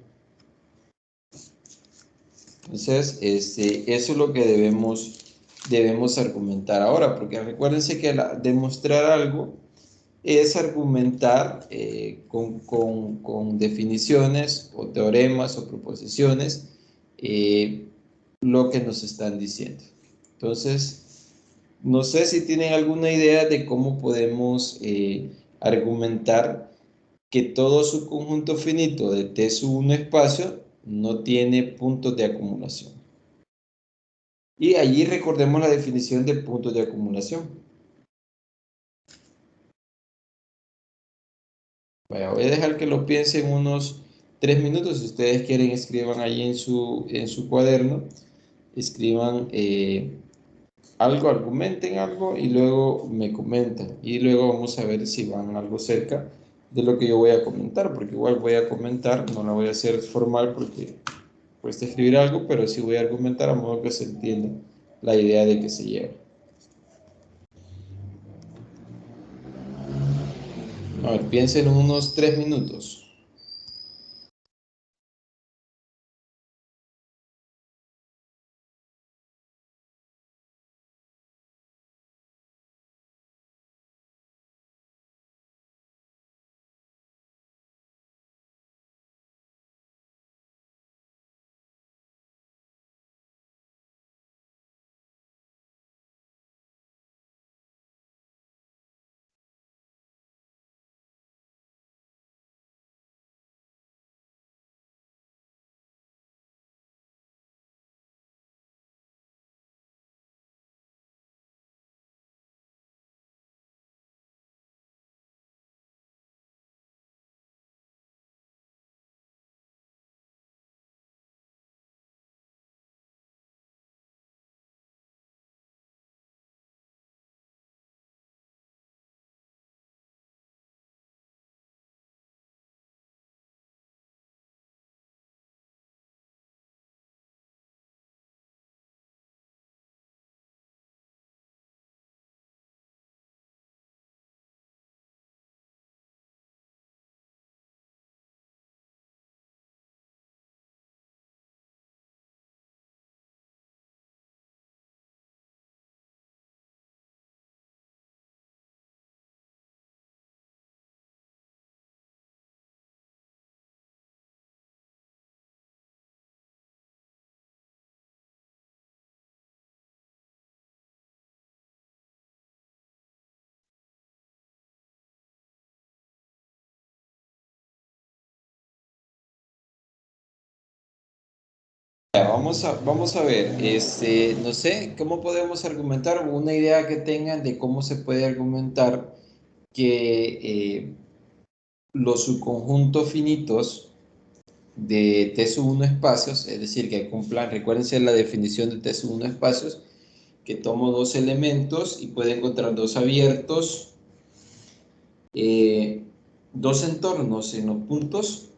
Entonces, eso es lo que debemos argumentar ahora, porque recuérdense que demostrar algo es argumentar con definiciones o teoremas o proposiciones lo que nos están diciendo. Entonces, no sé si tienen alguna idea de cómo podemos argumentar que todo subconjunto finito de T sub 1 espacio no tiene puntos de acumulación. Y allí recordemos la definición de puntos de acumulación. Bueno, voy a dejar que lo piensen unos 3 minutos. Si ustedes quieren, escriban ahí en su cuaderno, escriban algo, argumenten algo y luego me comentan. Y luego vamos a ver si van algo cerca de lo que yo voy a comentar, porque igual voy a comentar, no la voy a hacer formal porque cuesta escribir algo, pero sí voy a argumentar a modo que se entienda la idea de que se lleva. A ver, piensen en unos 3 minutos. Vamos a ver, no sé, ¿cómo podemos argumentar? Una idea que tengan de cómo se puede argumentar que los subconjuntos finitos de T sub 1 espacios, es decir, que cumplan, recuérdense la definición de T sub 1 espacios, que tomo dos elementos y puedo encontrar dos abiertos, dos entornos en los puntos.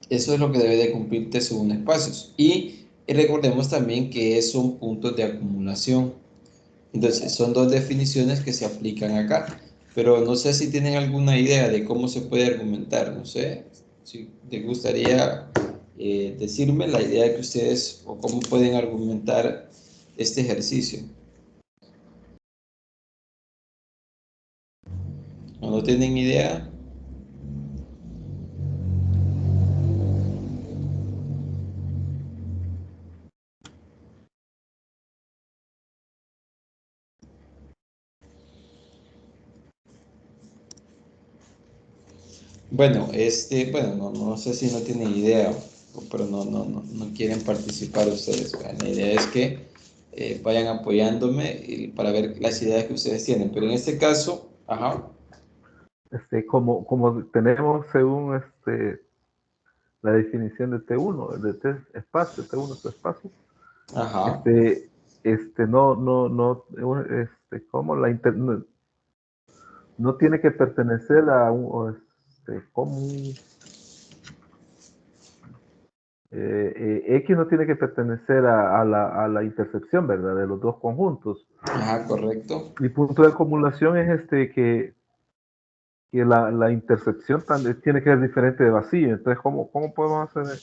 Eso es lo que debe de cumplir T sub 1 espacios. Y recordemos también que son puntos de acumulación. Entonces, son dos definiciones que se aplican acá. Pero no sé si tienen alguna idea de cómo se puede argumentar. No sé si te gustaría decirme la idea que ustedes o cómo pueden argumentar este ejercicio. ¿O no tienen idea? Bueno, no sé si no tienen idea, pero no quieren participar ustedes. La idea es que vayan apoyándome para ver las ideas que ustedes tienen. Pero en este caso, ajá, Como tenemos según la definición de T1, de T espacio, T1 es espacio, ajá, este, como no tiene que pertenecer a como X no tiene que pertenecer a la intersección, ¿verdad? De los dos conjuntos. ajá, correcto. Mi punto de acumulación es que la intersección también tiene que ser diferente de vacío. Entonces, ¿cómo podemos hacer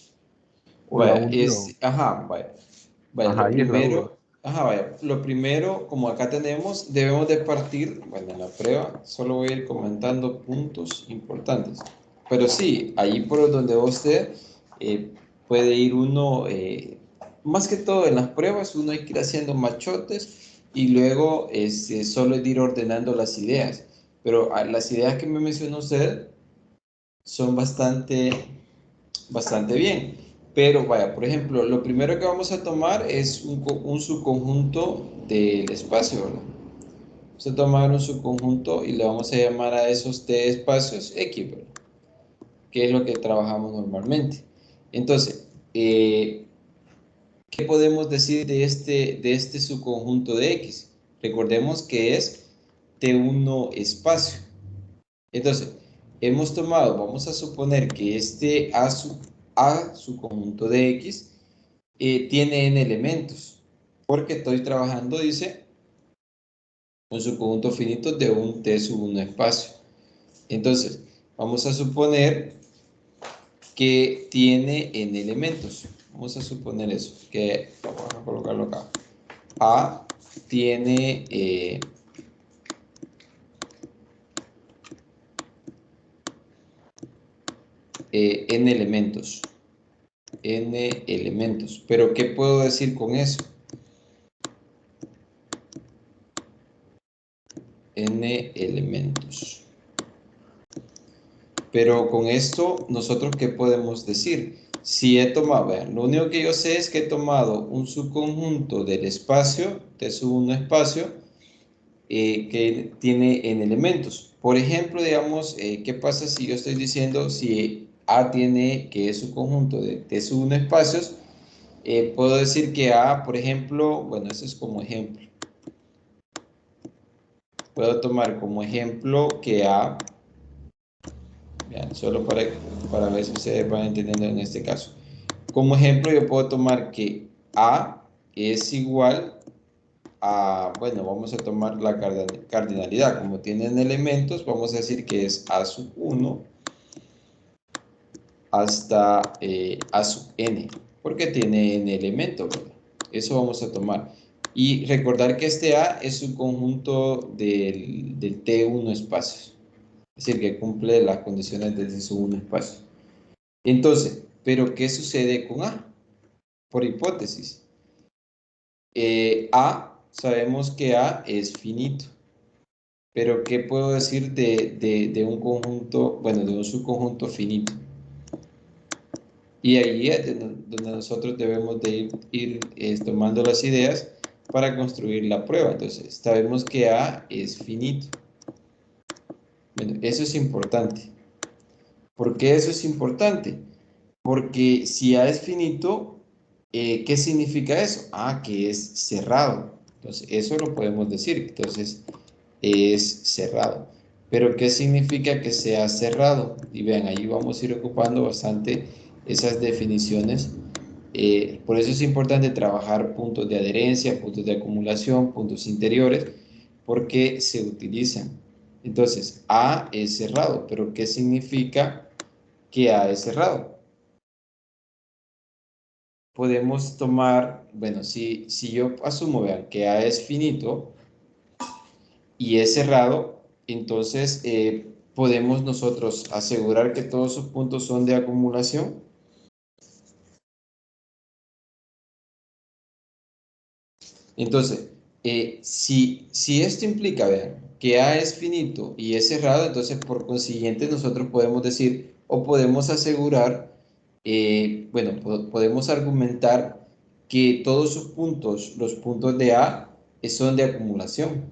o la Vaya, unión? vaya, Ajá, ahí es la duda. lo primero, como acá tenemos, debemos de partir, bueno, en la prueba, solo voy a ir comentando puntos importantes. Pero sí, ahí por donde usted puede ir uno, más que todo en las pruebas, uno hay que ir haciendo machotes y luego solo es ir ordenando las ideas. Pero las ideas que me mencionó usted son bastante bien. Pero vaya, por ejemplo, lo primero que vamos a tomar es un subconjunto del espacio, ¿verdad? Vamos a tomar un subconjunto y le vamos a llamar a esos T espacios X, ¿verdad? Que es lo que trabajamos normalmente. Entonces, ¿qué podemos decir de este subconjunto de X? Recordemos que es T1 espacio. Entonces, hemos tomado, vamos a suponer que este A su conjunto de X tiene n elementos, porque estoy trabajando, dice, con su conjunto finito de un T sub 1 espacio. Entonces, vamos a suponer que tiene n elementos. Vamos a suponer eso, que vamos a colocarlo acá. A tiene n elementos. N elementos. Pero, ¿qué puedo decir con eso? N elementos. Pero con esto, ¿nosotros qué podemos decir? Si he tomado, vean, lo único que yo sé es que he tomado un subconjunto del espacio, T sub 1 espacio, que tiene n elementos. Por ejemplo, digamos, ¿qué pasa si yo estoy diciendo si A tiene, que es su conjunto de T sub 1 espacios? Puedo decir que A, por ejemplo, bueno, eso es como ejemplo. Puedo tomar como ejemplo que A, vean, solo para ver si ustedes van entendiendo en este caso. Como ejemplo, yo puedo tomar que A es igual a, bueno, vamos a tomar la cardinalidad. Como tienen elementos, vamos a decir que es A sub 1 hasta A sub n, porque tiene n elementos, ¿verdad? Eso vamos a tomar. Y recordar que este A es un conjunto del T1 espacios. Es decir, que cumple las condiciones del T1 espacio. Entonces, ¿pero qué sucede con A? Por hipótesis. Sabemos que A es finito. Pero ¿qué puedo decir de un conjunto, bueno, de un subconjunto finito? Y ahí es donde nosotros debemos de ir tomando las ideas para construir la prueba. Entonces, sabemos que A es finito. Bueno, eso es importante. ¿Por qué eso es importante? Porque si A es finito, ¿qué significa eso? Que es cerrado. Entonces, eso lo podemos decir. Entonces, es cerrado. Pero ¿qué significa que sea cerrado? Y vean, ahí vamos a ir ocupando bastante esas definiciones. Por eso es importante trabajar puntos de adherencia, puntos de acumulación, puntos interiores, porque se utilizan. Entonces, A es cerrado, pero ¿qué significa que A es cerrado? Podemos tomar, bueno, si yo asumo, vean, que A es finito y es cerrado, entonces podemos nosotros asegurar que todos sus puntos son de acumulación. Entonces, si esto implica, vean, que A es finito y es cerrado, entonces por consiguiente nosotros podemos decir o podemos asegurar, bueno, podemos argumentar que todos sus puntos, los puntos de A, son de acumulación.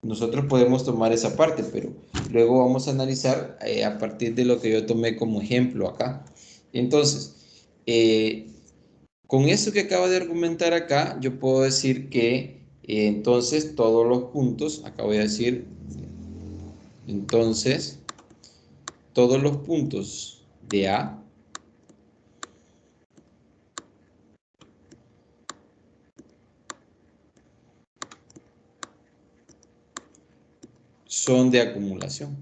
Nosotros podemos tomar esa parte, pero luego vamos a analizar a partir de lo que yo tomé como ejemplo acá. Entonces, con eso que acaba de argumentar acá, yo puedo decir que entonces todos los puntos, acá voy a decir, entonces todos los puntos de A son de acumulación.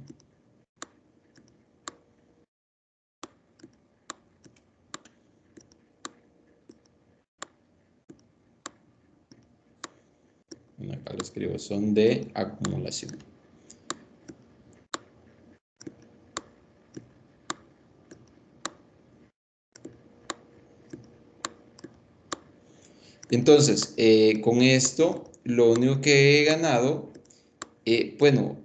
Bueno, acá lo escribo, son de acumulación. Entonces, con esto, lo único que he ganado, bueno,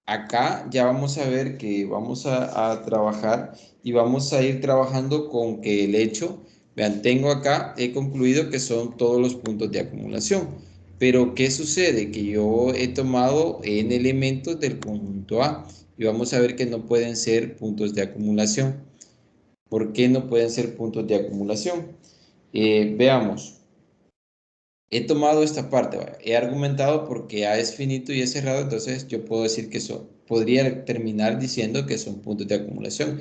acá ya vamos a ver que vamos a trabajar y vamos a ir trabajando con que el hecho, vean, tengo acá, he concluido que son todos los puntos de acumulación. Pero, ¿qué sucede? Que yo he tomado n elementos del conjunto A y vamos a ver que no pueden ser puntos de acumulación. ¿Por qué no pueden ser puntos de acumulación? Veamos. He tomado esta parte, he argumentado porque A es finito y es cerrado, entonces yo puedo decir que eso podría terminar diciendo que son puntos de acumulación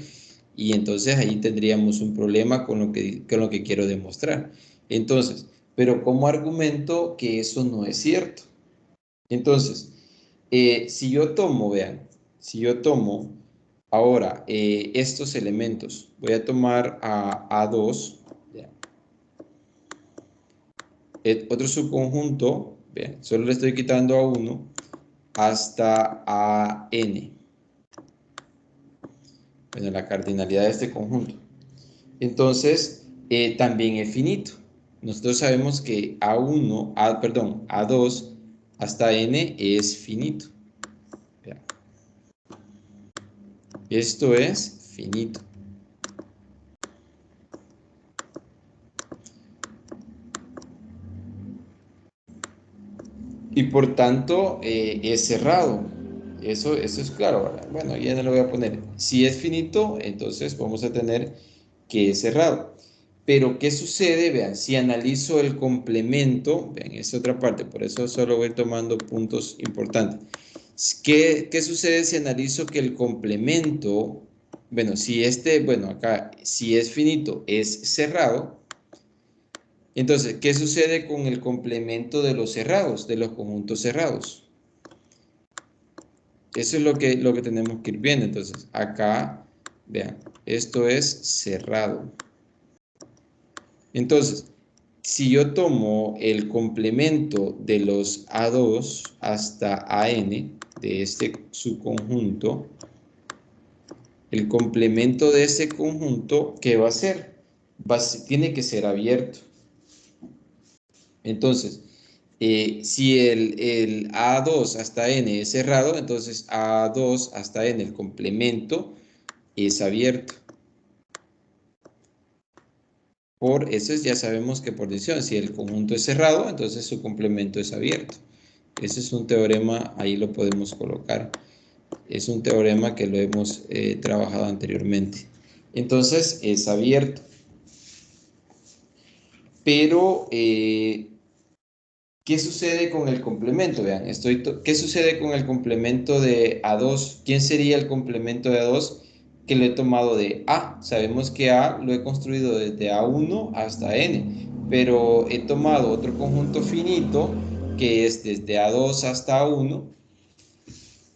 y entonces ahí tendríamos un problema con lo que quiero demostrar. Entonces, pero ¿cómo argumento que eso no es cierto? Entonces, si yo tomo, vean, si yo tomo ahora estos elementos, voy a tomar a A2, otro subconjunto, vean, solo le estoy quitando a 1 hasta a n. Bueno, la cardinalidad de este conjunto. Entonces, también es finito. Nosotros sabemos que perdón, A2 hasta n es finito. Vean. Esto es finito. Y por tanto es cerrado. Eso es claro, ¿verdad? Bueno, ya no lo voy a poner. Si es finito, entonces vamos a tener que es cerrado. Pero, ¿qué sucede? Vean, si analizo el complemento, vean, esta otra parte, por eso solo voy tomando puntos importantes. ¿Qué sucede si analizo que el complemento, bueno, bueno, acá, si es finito, es cerrado? Entonces, ¿qué sucede con el complemento de los cerrados, de los conjuntos cerrados? Eso es lo que tenemos que ir viendo. Entonces, acá, vean, esto es cerrado. Entonces, si yo tomo el complemento de los A2 hasta AN de este subconjunto, el complemento de ese conjunto, ¿qué va a ser? Tiene que ser abierto. Entonces, si el A2 hasta N es cerrado, entonces A2 hasta N, el complemento, es abierto. Por eso ya sabemos que por decisión, si el conjunto es cerrado, entonces su complemento es abierto. Ese es un teorema, ahí lo podemos colocar. Es un teorema que lo hemos trabajado anteriormente. Entonces es abierto. Pero, ¿qué sucede con el complemento? Vean, ¿qué sucede con el complemento de A2? ¿Quién sería el complemento de A2 que lo he tomado de A? Sabemos que A lo he construido desde A1 hasta N, pero he tomado otro conjunto finito que es desde A2 hasta A1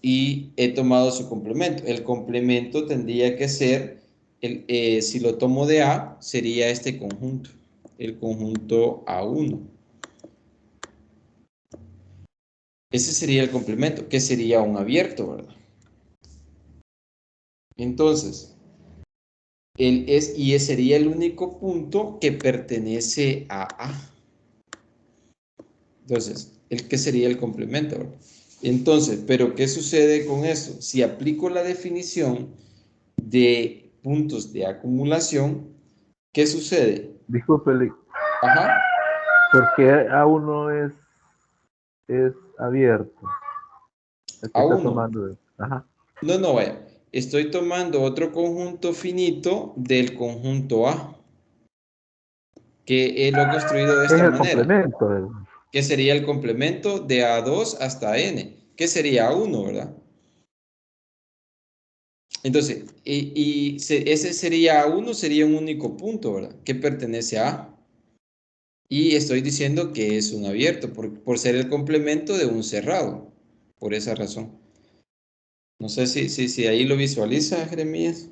y he tomado su complemento. El complemento tendría que ser, si lo tomo de A, sería este conjunto, el conjunto A1. Ese sería el complemento, que sería un abierto, ¿verdad? Entonces, sería el único punto que pertenece a A. Entonces, el que sería el complemento, ¿verdad? Entonces, ¿pero qué sucede con eso? Si aplico la definición de puntos de acumulación, ¿qué sucede? Disculpe, Ajá, ¿por qué A1 es abierto? El que está A1. tomando. Ajá. No, vaya. Estoy tomando otro conjunto finito del conjunto A, que lo he construido de Es esta el manera, complemento. que sería el complemento de A2 hasta N, que sería A1, ¿verdad? Entonces, ese sería A1, sería un único punto, ¿verdad? Que pertenece a A. Y estoy diciendo que es un abierto por ser el complemento de un cerrado, por esa razón. No sé si ahí lo visualiza, Jeremías.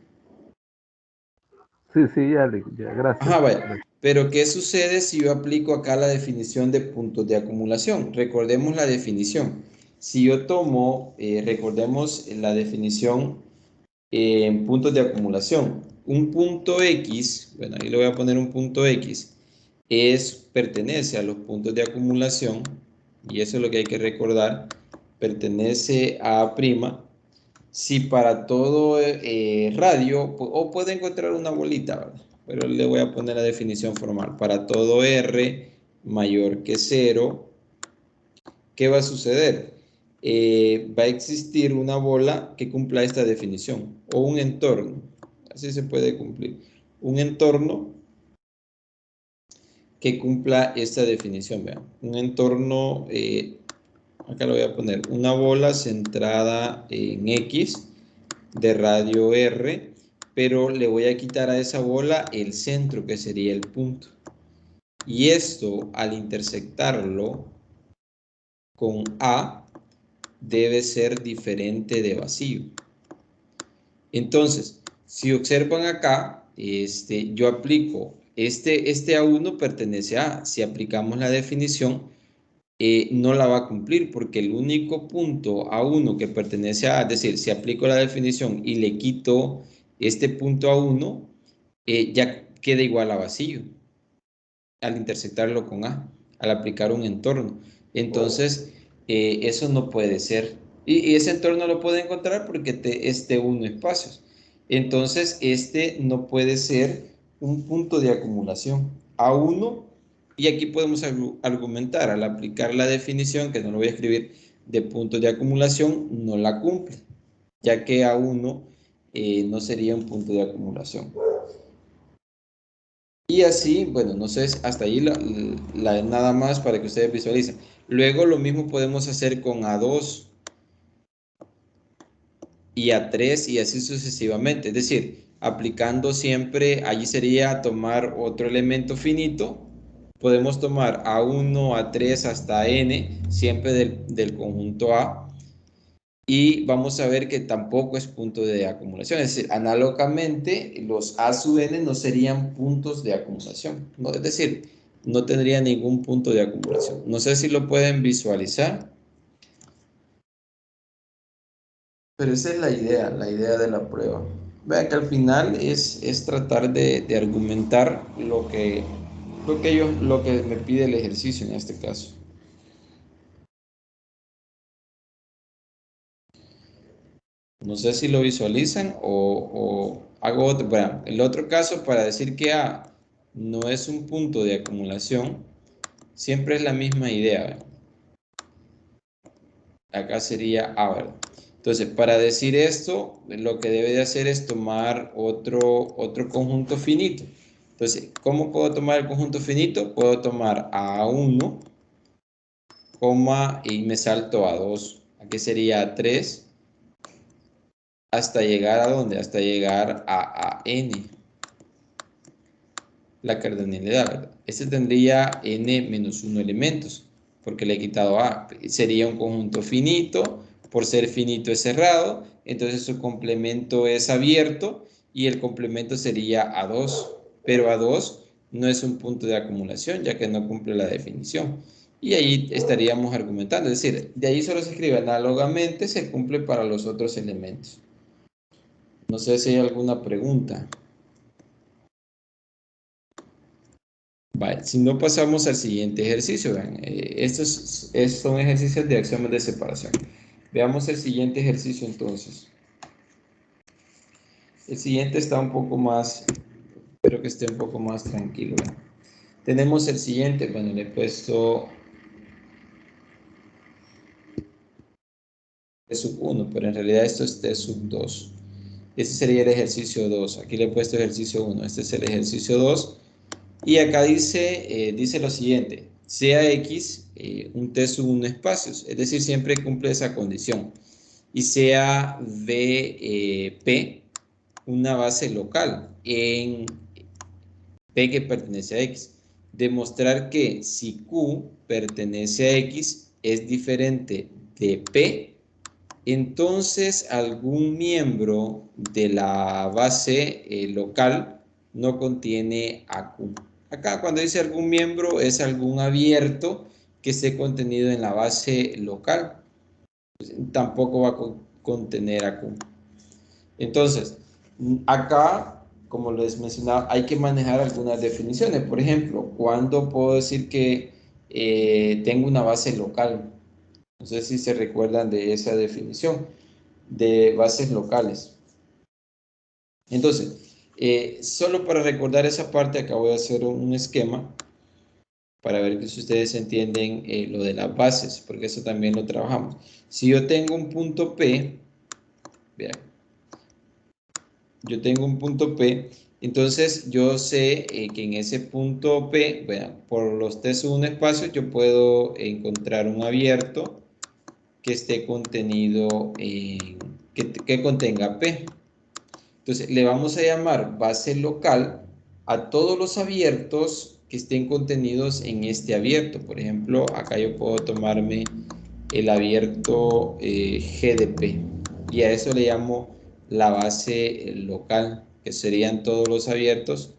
Sí, sí, ya, gracias. Ajá, vaya. Pero ¿qué sucede si yo aplico acá la definición de puntos de acumulación? Recordemos la definición. Si yo tomo, recordemos la definición en puntos de acumulación. Un punto X, bueno, ahí le voy a poner un punto X, pertenece a los puntos de acumulación, y eso es lo que hay que recordar, pertenece a A', si para todo radio, o puede encontrar una bolita, ¿verdad? Pero le voy a poner la definición formal. Para todo R mayor que 0, ¿qué va a suceder? Va a existir una bola que cumpla esta definición, o un entorno. Así se puede cumplir. Un entorno que cumpla esta definición. Vean. Un entorno, acá lo voy a poner, una bola centrada en X de radio R, pero le voy a quitar a esa bola el centro, que sería el punto. Y esto, al intersectarlo con A, debe ser diferente de vacío. Entonces, si observan acá, yo aplico, este A1 pertenece a A. Si aplicamos la definición, no la va a cumplir porque el único punto A1 que pertenece a A, es decir, si aplico la definición y le quito este punto A1, ya queda igual a vacío al intersectarlo con A, al aplicar un entorno. Entonces, eso no puede ser. Y ese entorno lo puede encontrar porque es T1 espacios. Entonces, este no puede ser un punto de acumulación. A1, y aquí podemos argumentar, al aplicar la definición, que no lo voy a escribir, de puntos de acumulación, no la cumple, ya que A1 no sería un punto de acumulación. Y así, bueno, no sé, hasta ahí nada más para que ustedes visualicen. Luego lo mismo podemos hacer con A2 y A3 y así sucesivamente. Es decir, aplicando siempre, allí sería tomar otro elemento finito. Podemos tomar A1, A3 hasta N, siempre del conjunto A. Y vamos a ver que tampoco es punto de acumulación. Es decir, análogamente, los A sub n no serían puntos de acumulación. ¿No? Es decir, no tendría ningún punto de acumulación. No sé si lo pueden visualizar, pero esa es la idea de la prueba. Vean que al final es tratar de argumentar lo que me pide el ejercicio en este caso. No sé si lo visualizan o hago otro. Bueno, el otro caso para decir que A no es un punto de acumulación, siempre es la misma idea. ¿Ve? Acá sería A, ¿verdad? Entonces, para decir esto, lo que debe de hacer es tomar otro conjunto finito. Entonces, ¿cómo puedo tomar el conjunto finito? Puedo tomar A1, y me salto a 2. Aquí sería A3 hasta llegar a ¿dónde? Hasta llegar a N, la cardinalidad, ¿verdad? Este tendría n-1 elementos, porque le he quitado a. Sería un conjunto finito, por ser finito es cerrado, entonces su complemento es abierto y el complemento sería A2, pero A2 no es un punto de acumulación, ya que no cumple la definición. Y ahí estaríamos argumentando, es decir, de ahí solo se escribe análogamente, se cumple para los otros elementos. No sé si hay alguna pregunta. Vale, si no pasamos al siguiente ejercicio, vean, son ejercicios de axiomas de separación. Veamos el siguiente ejercicio entonces. El siguiente está un poco más, espero que esté un poco más tranquilo. Vean. Tenemos el siguiente, bueno, le he puesto T sub 1, pero en realidad esto es T sub 2. Este sería el ejercicio 2. Aquí le he puesto ejercicio 1. Este es el ejercicio 2. Y acá dice lo siguiente. Sea X un T sub 1 espacios. Es decir, siempre cumple esa condición. Y sea P una base local en P que pertenece a X. Demostrar que si Q pertenece a X es diferente de P, entonces algún miembro de la base local no contiene a Q. Acá cuando dice algún miembro es algún abierto que esté contenido en la base local. Pues, tampoco va a contener a Q. Entonces, acá, como les mencionaba, hay que manejar algunas definiciones. Por ejemplo, ¿cuándo puedo decir que tengo una base local? No sé si se recuerdan de esa definición de bases locales. Entonces, solo para recordar esa parte, acá voy a hacer un esquema para ver que si ustedes entienden lo de las bases, porque eso también lo trabajamos. Si yo tengo un punto P, vean, yo tengo un punto P, entonces yo sé que en ese punto P, vean, por los T sub 1 espacios, yo puedo encontrar un abierto que esté contenido que contenga P. Entonces le vamos a llamar base local a todos los abiertos que estén contenidos en este abierto. Por ejemplo, acá yo puedo tomarme el abierto G de P y a eso le llamo la base local, que serían todos los abiertos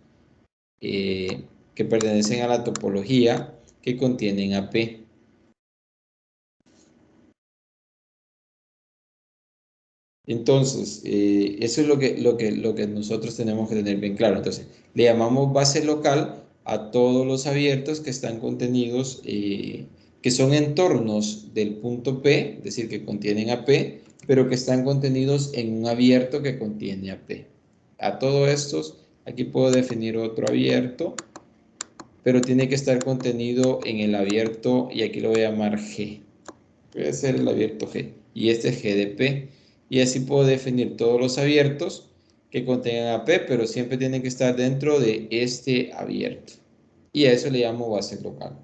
que pertenecen a la topología que contienen a P. Entonces, eso es lo que nosotros tenemos que tener bien claro. Entonces, le llamamos base local a todos los abiertos que están contenidos, que son entornos del punto P, es decir, que contienen a P, pero que están contenidos en un abierto que contiene a P. A todos estos, aquí puedo definir otro abierto, pero tiene que estar contenido en el abierto, y aquí lo voy a llamar G. Voy a hacer el abierto G, y este es G de P. Y así puedo definir todos los abiertos que contengan a P, pero siempre tienen que estar dentro de este abierto. Y a eso le llamo base local.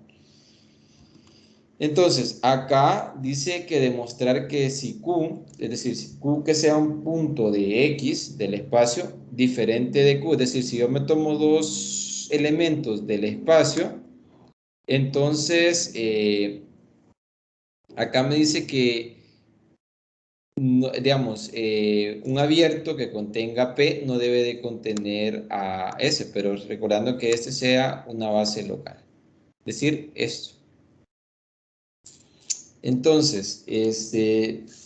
Entonces, acá dice que demostrar que si Q, es decir, si Q que sea un punto de X del espacio diferente de Q, es decir, si yo me tomo dos elementos del espacio, entonces acá me dice que no, digamos, un abierto que contenga P no debe de contener a S, pero recordando que este sea una base local. Es decir, esto. Entonces,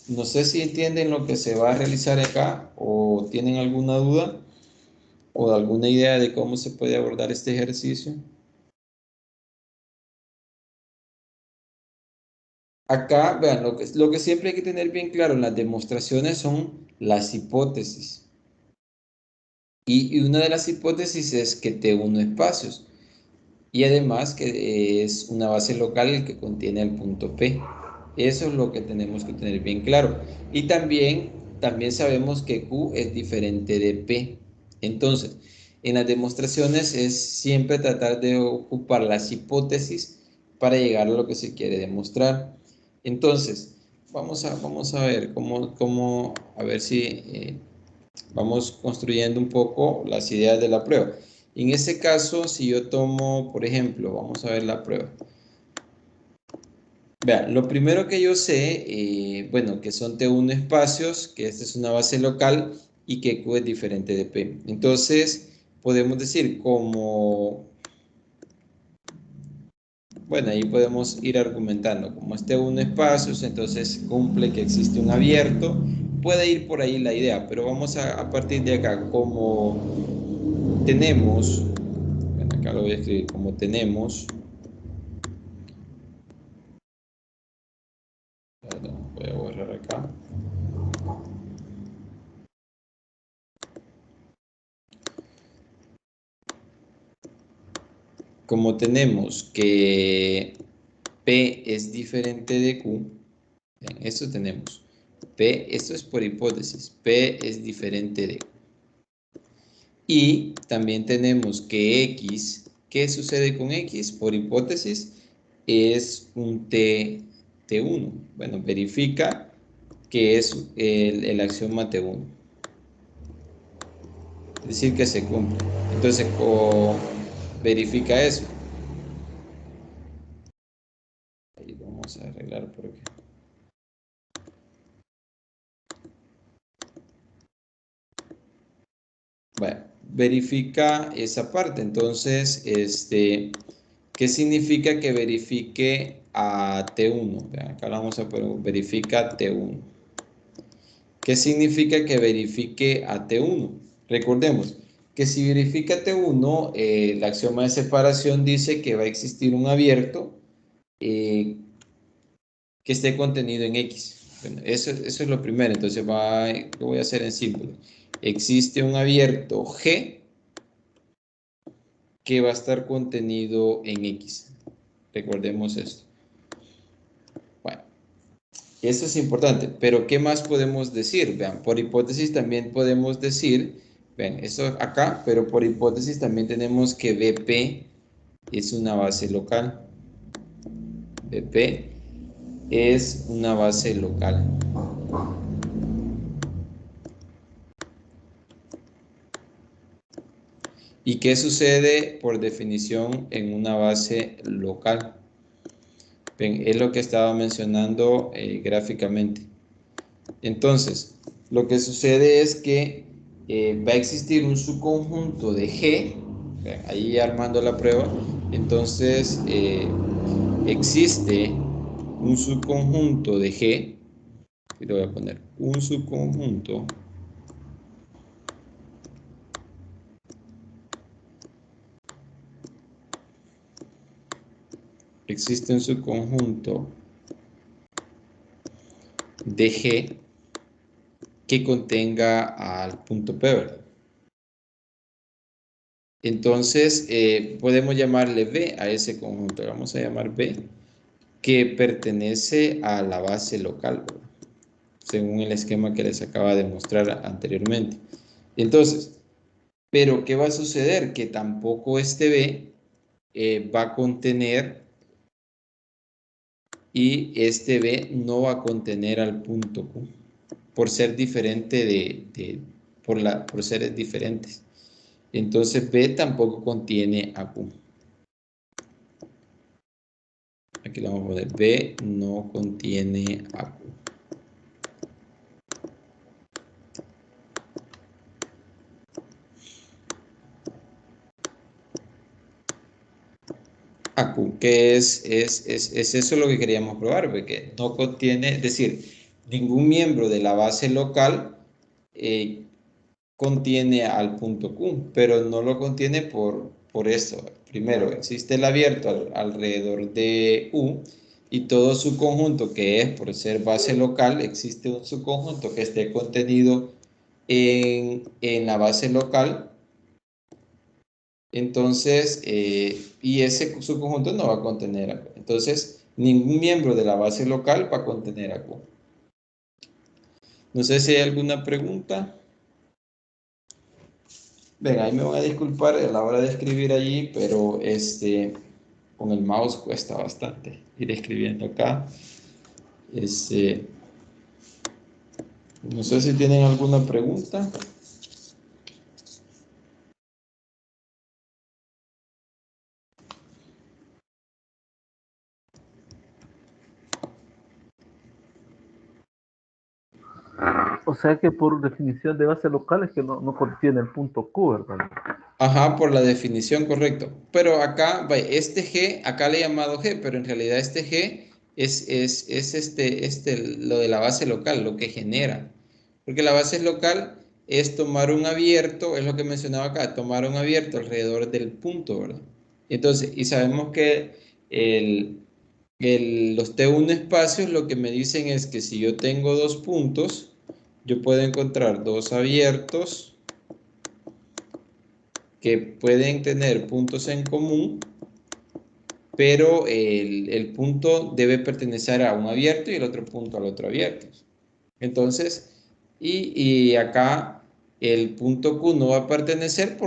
no sé si entienden lo que se va a realizar acá o tienen alguna duda o alguna idea de cómo se puede abordar este ejercicio. Acá, vean, lo que siempre hay que tener bien claro en las demostraciones son las hipótesis. Y una de las hipótesis es que T une espacios. Y además que es una base local el que contiene el punto P. Eso es lo que tenemos que tener bien claro. Y también sabemos que Q es diferente de P. Entonces, en las demostraciones es siempre tratar de ocupar las hipótesis para llegar a lo que se quiere demostrar. Entonces, vamos a ver a ver si vamos construyendo un poco las ideas de la prueba. En ese caso, si yo tomo, por ejemplo, vamos a ver la prueba. Vean, lo primero que yo sé, bueno, que son T1 espacios, que esta es una base local y que Q es diferente de P. Entonces, podemos decir como, bueno, ahí podemos ir argumentando. Como es T1 espacios, entonces cumple que existe un abierto puede ir por ahí la idea, pero vamos a partir de acá. Como tenemos, bueno, acá lo voy a escribir, como tenemos, voy a borrar acá. Como tenemos que P es diferente de Q, esto tenemos. P, esto es por hipótesis, P es diferente de Q. Y también tenemos que X, ¿qué sucede con X? Por hipótesis, es un T1. Bueno, verifica que es el axioma T1. Es decir, que se cumple. Entonces, verifica eso. Ahí vamos a arreglar por aquí. Bueno, verifica esa parte. Entonces, ¿qué significa que verifique a T1? Vean, acá lo vamos a poner, verifica T1. ¿Qué significa que verifique a T1? Recordemos que si verifica T1, el axioma de separación dice que va a existir un abierto que esté contenido en X. Bueno, eso es lo primero. Entonces, lo voy a hacer en símbolo. Existe un abierto G que va a estar contenido en X. Recordemos esto. Bueno, eso es importante, pero ¿qué más podemos decir? Vean, por hipótesis también podemos decir, vean, esto acá, pero por hipótesis también tenemos que BP es una base local. BP es una base local. ¿Y qué sucede por definición en una base local? Ven, es lo que estaba mencionando gráficamente. Entonces, lo que sucede es que va a existir un subconjunto de G, ahí armando la prueba, entonces existe un subconjunto de G, y lo voy a poner, un subconjunto existe un subconjunto de G que contenga al punto P, ¿verdad? Entonces, podemos llamarle B a ese conjunto. Vamos a llamar B, que pertenece a la base local, ¿verdad? Según el esquema que les acaba de mostrar anteriormente. Entonces, ¿pero qué va a suceder? Que tampoco este B va a contener, y este B no va a contener al punto Q, por ser diferente por seres diferentes. Entonces B tampoco contiene a Q. Aquí lo vamos a poner, B no contiene a Q. A Q, que es eso lo que queríamos probar, porque no contiene, es decir, ningún miembro de la base local contiene al punto Q, pero no lo contiene por esto. Primero, existe el abierto alrededor de U, y todo su conjunto, que es por ser base local, existe un subconjunto que esté contenido en la base local. Entonces, y ese subconjunto no va a contener a Q. Entonces, ningún miembro de la base local va a contener a Q. No sé si hay alguna pregunta. Ven, ahí me van a disculpar a la hora de escribir allí, pero con el mouse cuesta bastante ir escribiendo acá. No sé si tienen alguna pregunta. O sea que por definición de base local es que no contiene el punto Q, ¿verdad? Ajá, por la definición, correcto. Pero acá, este G, acá le he llamado G, pero en realidad este G es lo de la base local, lo que genera. Porque la base local es tomar un abierto, es lo que mencionaba acá, tomar un abierto alrededor del punto, ¿verdad? Entonces, y sabemos que los T1 espacios lo que me dicen es que si yo tengo dos puntos, yo puedo encontrar dos abiertos que pueden tener puntos en común, pero el punto debe pertenecer a un abierto y el otro punto al otro abierto. Entonces, y acá el punto Q no va a pertenecer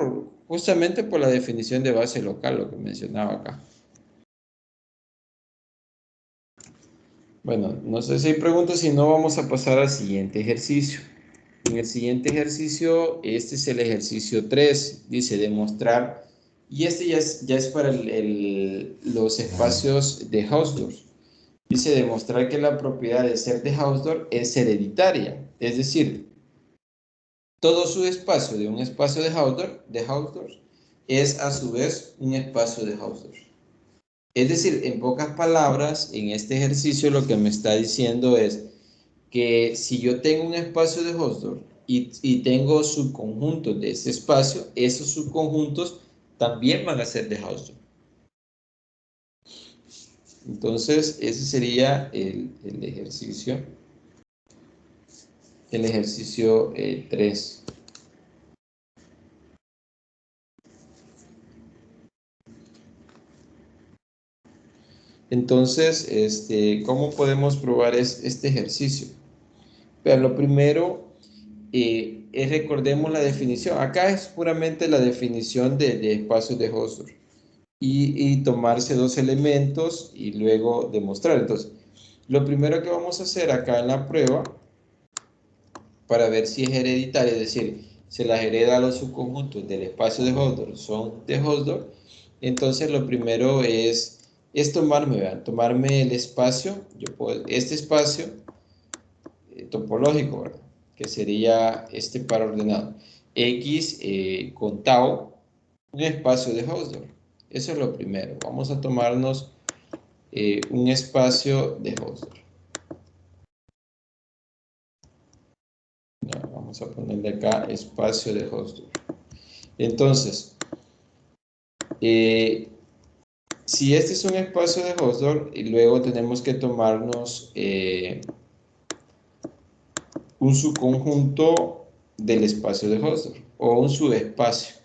justamente por la definición de base local, lo que mencionaba acá. Bueno, no sé si hay preguntas, si no vamos a pasar al siguiente ejercicio. En el siguiente ejercicio, este es el ejercicio 3, dice demostrar, y este ya es para los espacios de Hausdorff. Dice demostrar que la propiedad de ser de Hausdorff es hereditaria, es decir, todo subespacio de un espacio de Hausdorff es a su vez un espacio de Hausdorff. Es decir, en pocas palabras, en este ejercicio lo que me está diciendo es que si yo tengo un espacio de Hausdorff y tengo subconjuntos de ese espacio, esos subconjuntos también van a ser de Hausdorff. Entonces, ese sería el ejercicio 3. Entonces, ¿cómo podemos probar este ejercicio? Pero lo primero recordemos la definición. Acá es puramente la definición de espacios de Hausdorff. Y tomarse dos elementos y luego demostrar. Entonces, lo primero que vamos a hacer acá en la prueba, para ver si es hereditario, es decir, se las hereda a los subconjuntos del espacio de Hausdorff, son de Hausdorff, entonces lo primero es tomarme el espacio, este espacio topológico, ¿verdad? Que sería este par ordenado. X con tau, un espacio de Hausdorff. Eso es lo primero. Vamos a tomarnos un espacio de Hausdorff. Ya, vamos a ponerle acá espacio de Hausdorff. Entonces, si este es un espacio de Hausdorff, y luego tenemos que tomarnos un subconjunto del espacio de Hausdorff, o un subespacio,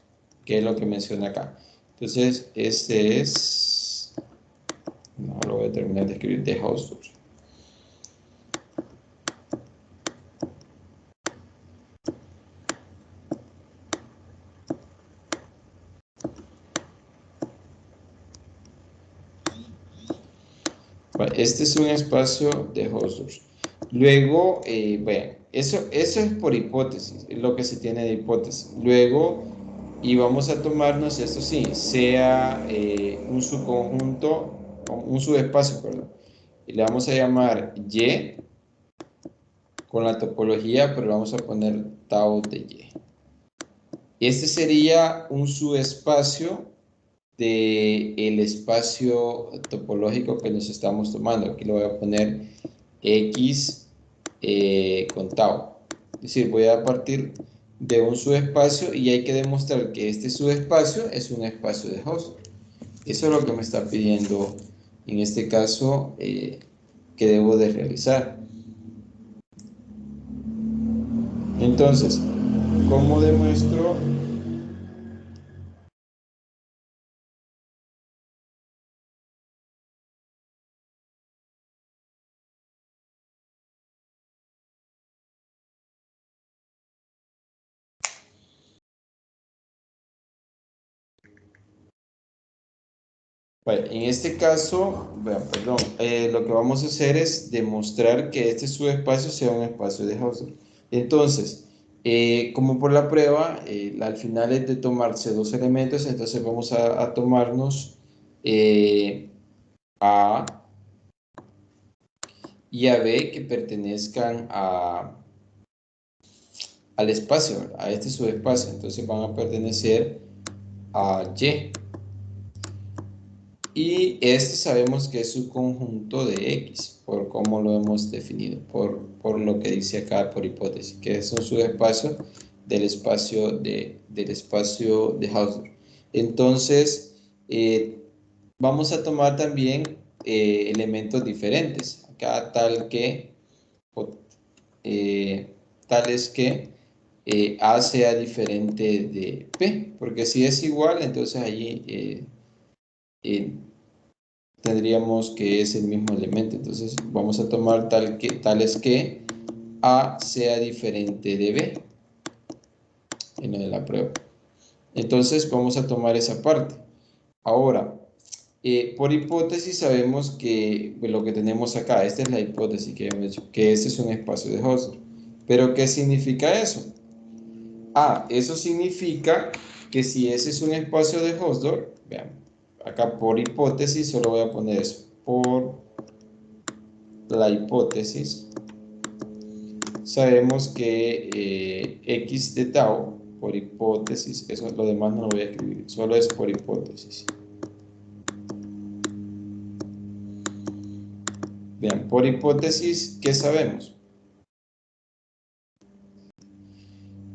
que es lo que menciona acá. Entonces, este es, no lo voy a terminar de escribir, de Hausdorff. Este es un espacio de Hausdorff. Luego, bueno, eso es por hipótesis, es lo que se tiene de hipótesis. Luego, y vamos a tomarnos, esto sí, sea un subconjunto, un subespacio, perdón. Y le vamos a llamar Y con la topología, pero vamos a poner tau de Y. Este sería un subespacio del espacio topológico que nos estamos tomando. Aquí lo voy a poner X con tau. Es decir, voy a partir de un subespacio y hay que demostrar que este subespacio es un espacio de Hausdorff. Eso es lo que me está pidiendo en este caso que debo de realizar. Entonces, ¿cómo demuestro? Vale, en este caso, bueno, perdón, lo que vamos a hacer es demostrar que este subespacio sea un espacio de Hausdorff. Entonces, como por la prueba, al final es de tomarse dos elementos, entonces vamos a tomarnos A y a B que pertenezcan al espacio, a este subespacio. Entonces van a pertenecer a Y. Y este sabemos que es su conjunto de X, por cómo lo hemos definido, por lo que dice acá por hipótesis, que es un subespacio del espacio de Hausdorff. Entonces, vamos a tomar también elementos diferentes. Acá tales que A sea diferente de P, porque si es igual, entonces allí tendríamos que es el mismo elemento. Entonces vamos a tomar tales que A sea diferente de B en lo de la prueba. Entonces vamos a tomar esa parte. Ahora, por hipótesis sabemos que lo que tenemos acá, esta es la hipótesis que hemos hecho, que este es un espacio de Hausdorff. ¿Pero qué significa eso? Eso significa que si ese es un espacio de Hausdorff, vean, acá por hipótesis solo voy a poner eso, por la hipótesis, sabemos que X de tau, por hipótesis, eso lo demás no lo voy a escribir, solo es por hipótesis. Vean, por hipótesis, ¿qué sabemos?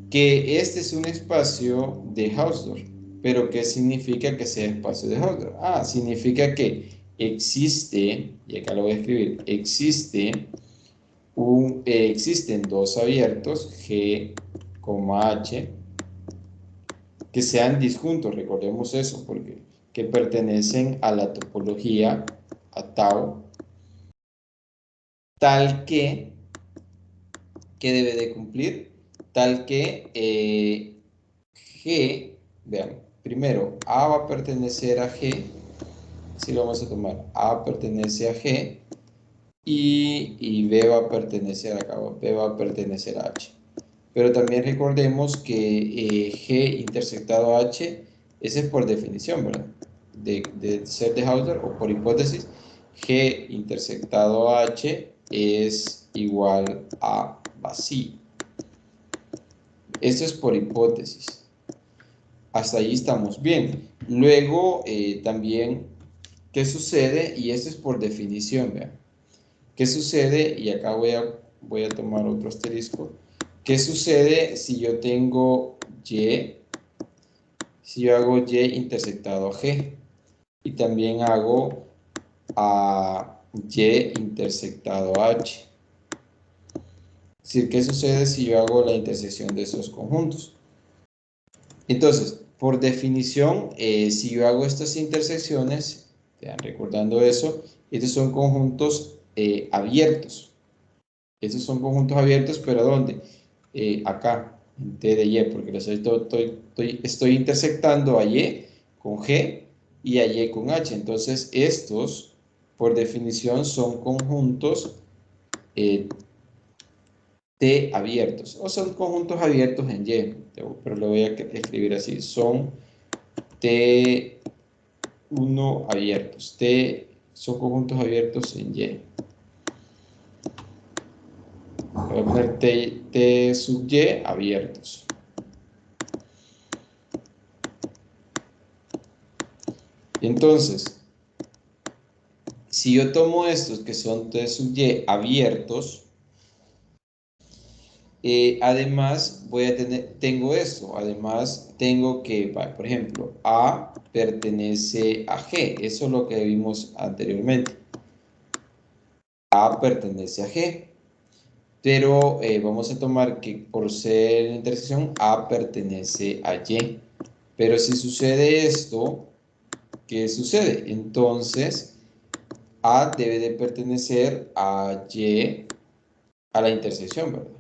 Que este es un espacio de Hausdorff. ¿Pero qué significa que sea espacio de Hausdorff? Significa que existe, y acá lo voy a escribir, existen dos abiertos, G, H, que sean disjuntos, recordemos eso, porque que pertenecen a la topología, a tau, tal que debe de cumplir, tal que G, vean, primero A va a pertenecer a G, así lo vamos a tomar, A pertenece a G, y B va a pertenecer acá, B va a pertenecer a H. Pero también recordemos que G intersectado H, ese es por definición, ¿verdad? De ser de Hausdorff o por hipótesis, G intersectado H es igual a vacío. Esto es por hipótesis. Hasta ahí estamos bien. Luego, también, ¿qué sucede? Y esto es por definición, vean. ¿Qué sucede? Y acá voy a tomar otro asterisco. ¿Qué sucede si yo tengo Y? Si yo hago Y intersectado a G. Y también hago a Y intersectado a H. Es decir, ¿qué sucede si yo hago la intersección de esos conjuntos? Entonces, por definición, si yo hago estas intersecciones, recordando eso, estos son conjuntos abiertos. Estos son conjuntos abiertos, pero ¿dónde? Acá, en T de Y, porque estoy intersectando a Y con G y a Y con H. Entonces, estos, por definición, son conjuntos T abiertos, o son conjuntos abiertos en Y, pero lo voy a escribir así, son T1 abiertos, son conjuntos abiertos en Y. Voy a poner T sub Y abiertos. Entonces, si yo tomo estos que son T sub Y abiertos, además tengo esto, además tengo que, por ejemplo, A pertenece a G, eso es lo que vimos anteriormente. A pertenece a G, pero vamos a tomar que por ser intersección A pertenece a Y. Pero si sucede esto, ¿qué sucede? Entonces, A debe de pertenecer a Y, a la intersección, ¿verdad?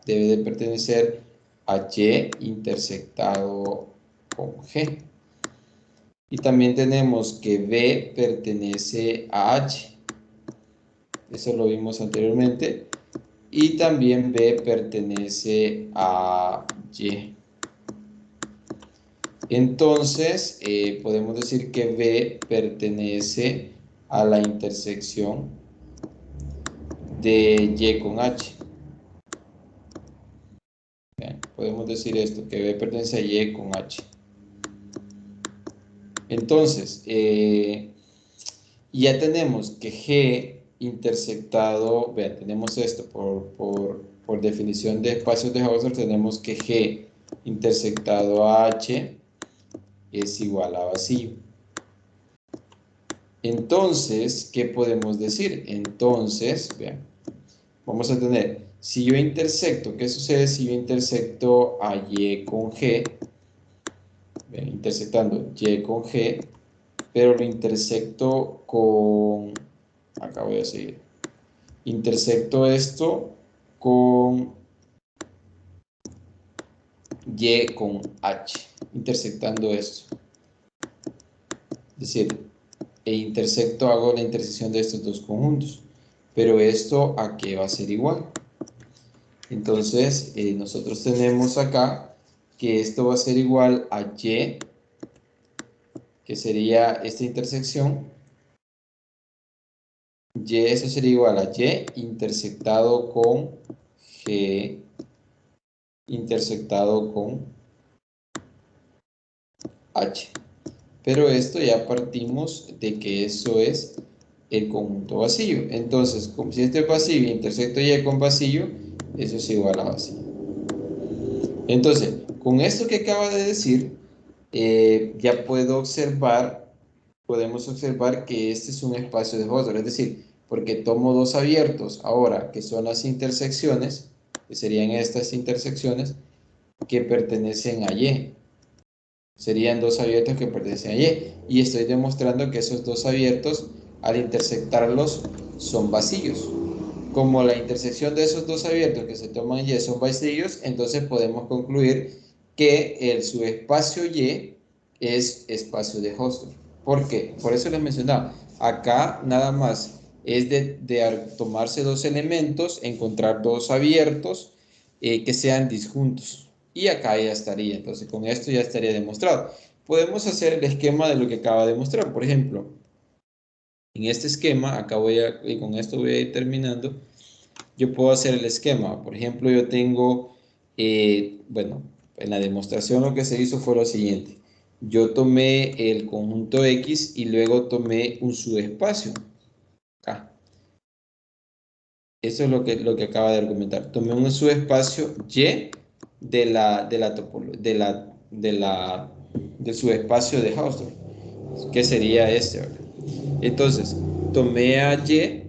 Debe de pertenecer a Y intersectado con G. Y también tenemos que B pertenece a H. Eso lo vimos anteriormente. Y también B pertenece a Y. Entonces, podemos decir que B pertenece a la intersección de Y con H. Bien, podemos decir esto, que B pertenece a Y con H. Entonces, ya tenemos que G intersectado, vean, tenemos esto por definición de espacios de Hausdorff, tenemos que G intersectado a H es igual a vacío. Entonces, ¿qué podemos decir? Entonces, vean, vamos a tener, si yo intersecto, ¿qué sucede si yo intersecto a Y con G? Vean, intersectando Y con G, pero lo intersecto con, acá voy a seguir, intersecto esto con Y con H, intersectando esto. Es decir, hago la intersección de estos dos conjuntos. Pero esto, ¿a qué va a ser igual? Entonces, nosotros tenemos acá que esto va a ser igual a Y, que sería esta intersección. Y, eso sería igual a Y intersectado con G intersectado con H. Pero esto ya partimos de que eso es el conjunto vacío. Entonces, como si este es vacío y intersecto Y con vacío, eso es igual a vacío. Entonces, con esto que acaba de decir, ya podemos observar que este es un espacio de Hausdorff, es decir, porque tomo dos abiertos ahora, que son las intersecciones, que serían estas intersecciones, que pertenecen a Y. Serían dos abiertos que pertenecen a Y. Y estoy demostrando que esos dos abiertos, al intersectarlos, son vacíos. Como la intersección de esos dos abiertos que se toman Y son vacíos, entonces podemos concluir que el subespacio Y es espacio de Hausdorff. ¿Por qué? Por eso les mencionaba. Acá nada más es de tomarse dos elementos, encontrar dos abiertos que sean disjuntos. Y acá ya estaría. Entonces con esto ya estaría demostrado. Podemos hacer el esquema de lo que acaba de mostrar. Por ejemplo, en este esquema, acá y con esto voy a ir terminando. Yo puedo hacer el esquema. Por ejemplo, yo tengo, bueno, en la demostración lo que se hizo fue lo siguiente. Yo tomé el conjunto X y luego tomé un subespacio. Acá. Eso es lo que acaba de argumentar. Tomé un subespacio Y del subespacio de Hausdorff, que sería este, ¿verdad? Entonces, tomé a Y,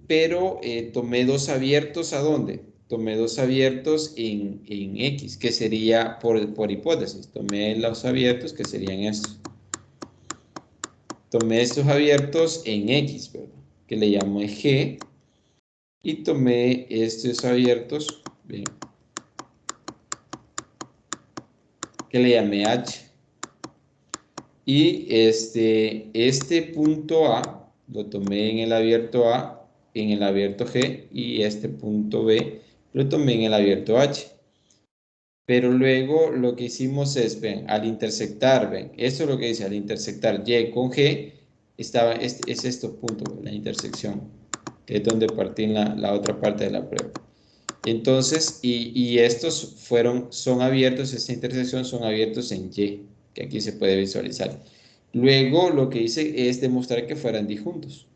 pero tomé dos abiertos, ¿a dónde? Tomé dos abiertos en X, que sería por hipótesis. Tomé los abiertos, que serían estos. Tomé estos abiertos en X, ¿verdad? Que le llamo G. Y tomé estos abiertos, bien, que le llamé H. Y este punto A lo tomé en el abierto A, en el abierto G, y este punto B lo tomé en el abierto H. Pero luego lo que hicimos es, ven, al intersectar, ven, esto es lo que dice, al intersectar Y con G, es estos puntos, la intersección, que es donde partí la otra parte de la prueba. Entonces, y estos son abiertos, esta intersección son abiertos en Y, que aquí se puede visualizar. Luego lo que hice es demostrar que fueran disjuntos.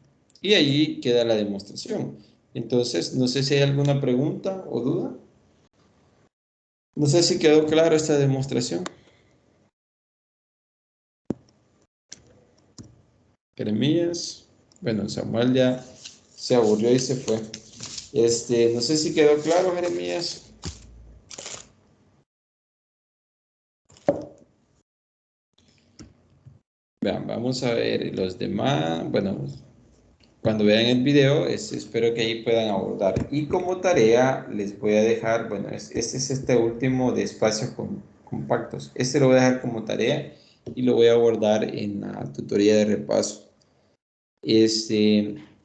Y allí queda la demostración. Entonces, no sé si hay alguna pregunta o duda. No sé si quedó claro esta demostración. Jeremías. Bueno, Samuel ya se aburrió y se fue. No sé si quedó claro, Jeremías. Vean, vamos a ver los demás. Bueno, cuando vean el video, espero que ahí puedan abordar. Y como tarea les voy a dejar, bueno, este es este último de espacios compactos. Este lo voy a dejar como tarea y lo voy a abordar en la tutoría de repaso.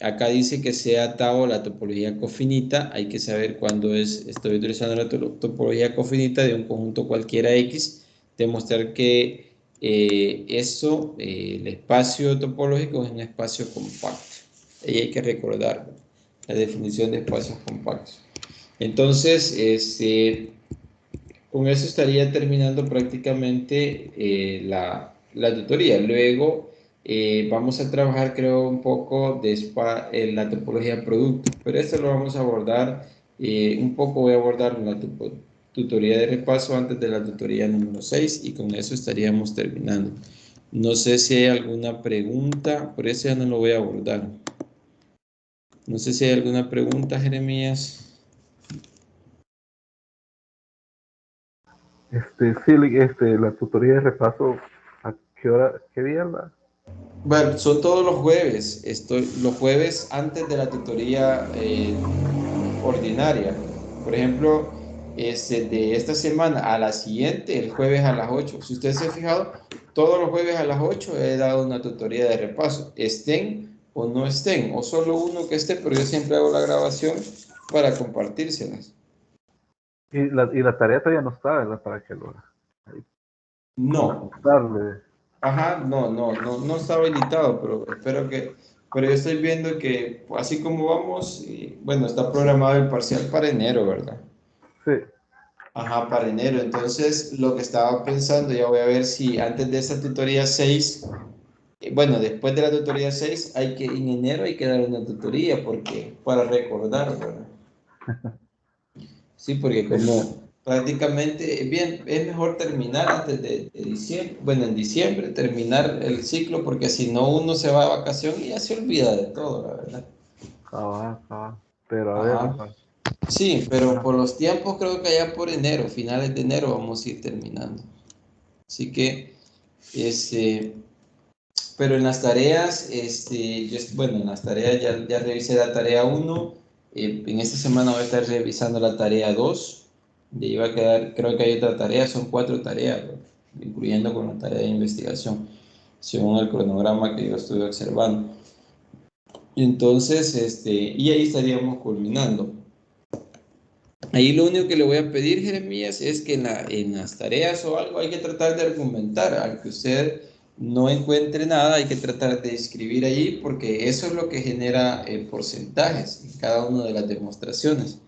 Acá dice que sea atado la topología cofinita. Hay que saber cuándo estoy utilizando la topología cofinita de un conjunto cualquiera X. Demostrar que el espacio topológico es un espacio compacto. Ahí hay que recordar la definición de espacios compactos. Entonces, con eso estaría terminando prácticamente la tutoría. Luego vamos a trabajar, creo, un poco en la topología de producto, pero esto lo vamos a abordar, un poco voy a abordar la tutoría de repaso antes de la tutoría número 6 y con eso estaríamos terminando. No sé si hay alguna pregunta, por eso ya no lo voy a abordar. No sé si hay alguna pregunta, Jeremías. Sí, la tutoría de repaso, ¿a qué hora, qué día la? Bueno, son todos los jueves. Los jueves antes de la tutoría ordinaria. Por ejemplo, de esta semana a la siguiente, el jueves a las 8. Si ustedes se han fijado, todos los jueves a las 8 he dado una tutoría de repaso. Estén o no estén, o solo uno que esté, pero yo siempre hago la grabación para compartírselas. Y la tarea todavía no está, ¿verdad? Para que lo No. consultarle. Ajá, no está habilitado, pero pero yo estoy viendo que así como vamos, bueno, está programado el parcial para enero, ¿verdad? Sí. Ajá, para enero. Entonces, lo que estaba pensando, ya voy a ver si antes de esta tutoría 6, bueno, después de la tutoría 6, en enero hay que dar una tutoría, para recordar, ¿verdad? Sí, porque Sí, como prácticamente, bien, es mejor terminar antes de diciembre, bueno, en diciembre terminar el ciclo, porque si no uno se va de vacación y ya se olvida de todo, la verdad. cabal, cabal. Pero a ver, Ajá. Sí, pero por los tiempos creo que allá por enero, finales de enero vamos a ir terminando. Así que, este, pero en las tareas, bueno, en las tareas ya revisé la tarea 1, en esta semana voy a estar revisando la tarea 2, de ahí va a quedar, creo que hay otra tarea, son 4 tareas, ¿no? Incluyendo con la tarea de investigación, según el cronograma que yo estuve observando. Y entonces, y ahí estaríamos culminando. Ahí lo único que le voy a pedir, Jeremías, es que en las tareas o algo hay que tratar de argumentar. Al que usted no encuentre nada, hay que tratar de escribir allí porque eso es lo que genera porcentajes en cada una de las demostraciones.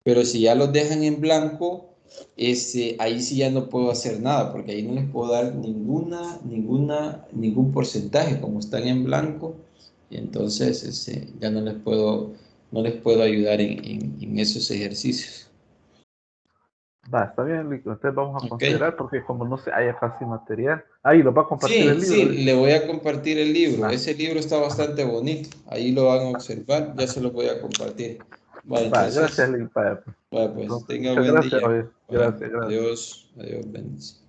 Pero si ya los dejan en blanco, ahí sí ya no puedo hacer nada porque ahí no les puedo dar ningún porcentaje como están en blanco. Y entonces ya no les puedo ayudar en esos ejercicios. va, está bien, Lico. Entonces vamos a Ok. considerar, porque como no se haya casi material. Ahí lo va a compartir el Sí, libro, sí, dice. le voy a compartir el libro. Va, Ese libro está ajá, bastante bonito. Ahí lo van a observar. Ya se lo voy a compartir. Bueno, va, gracias, entonces, Lico. Vaya, pues. bueno, pues Entonces, tenga muchas buen gracias, día. oye. Bueno, Gracias, gracias. adiós, adiós, bendiciones.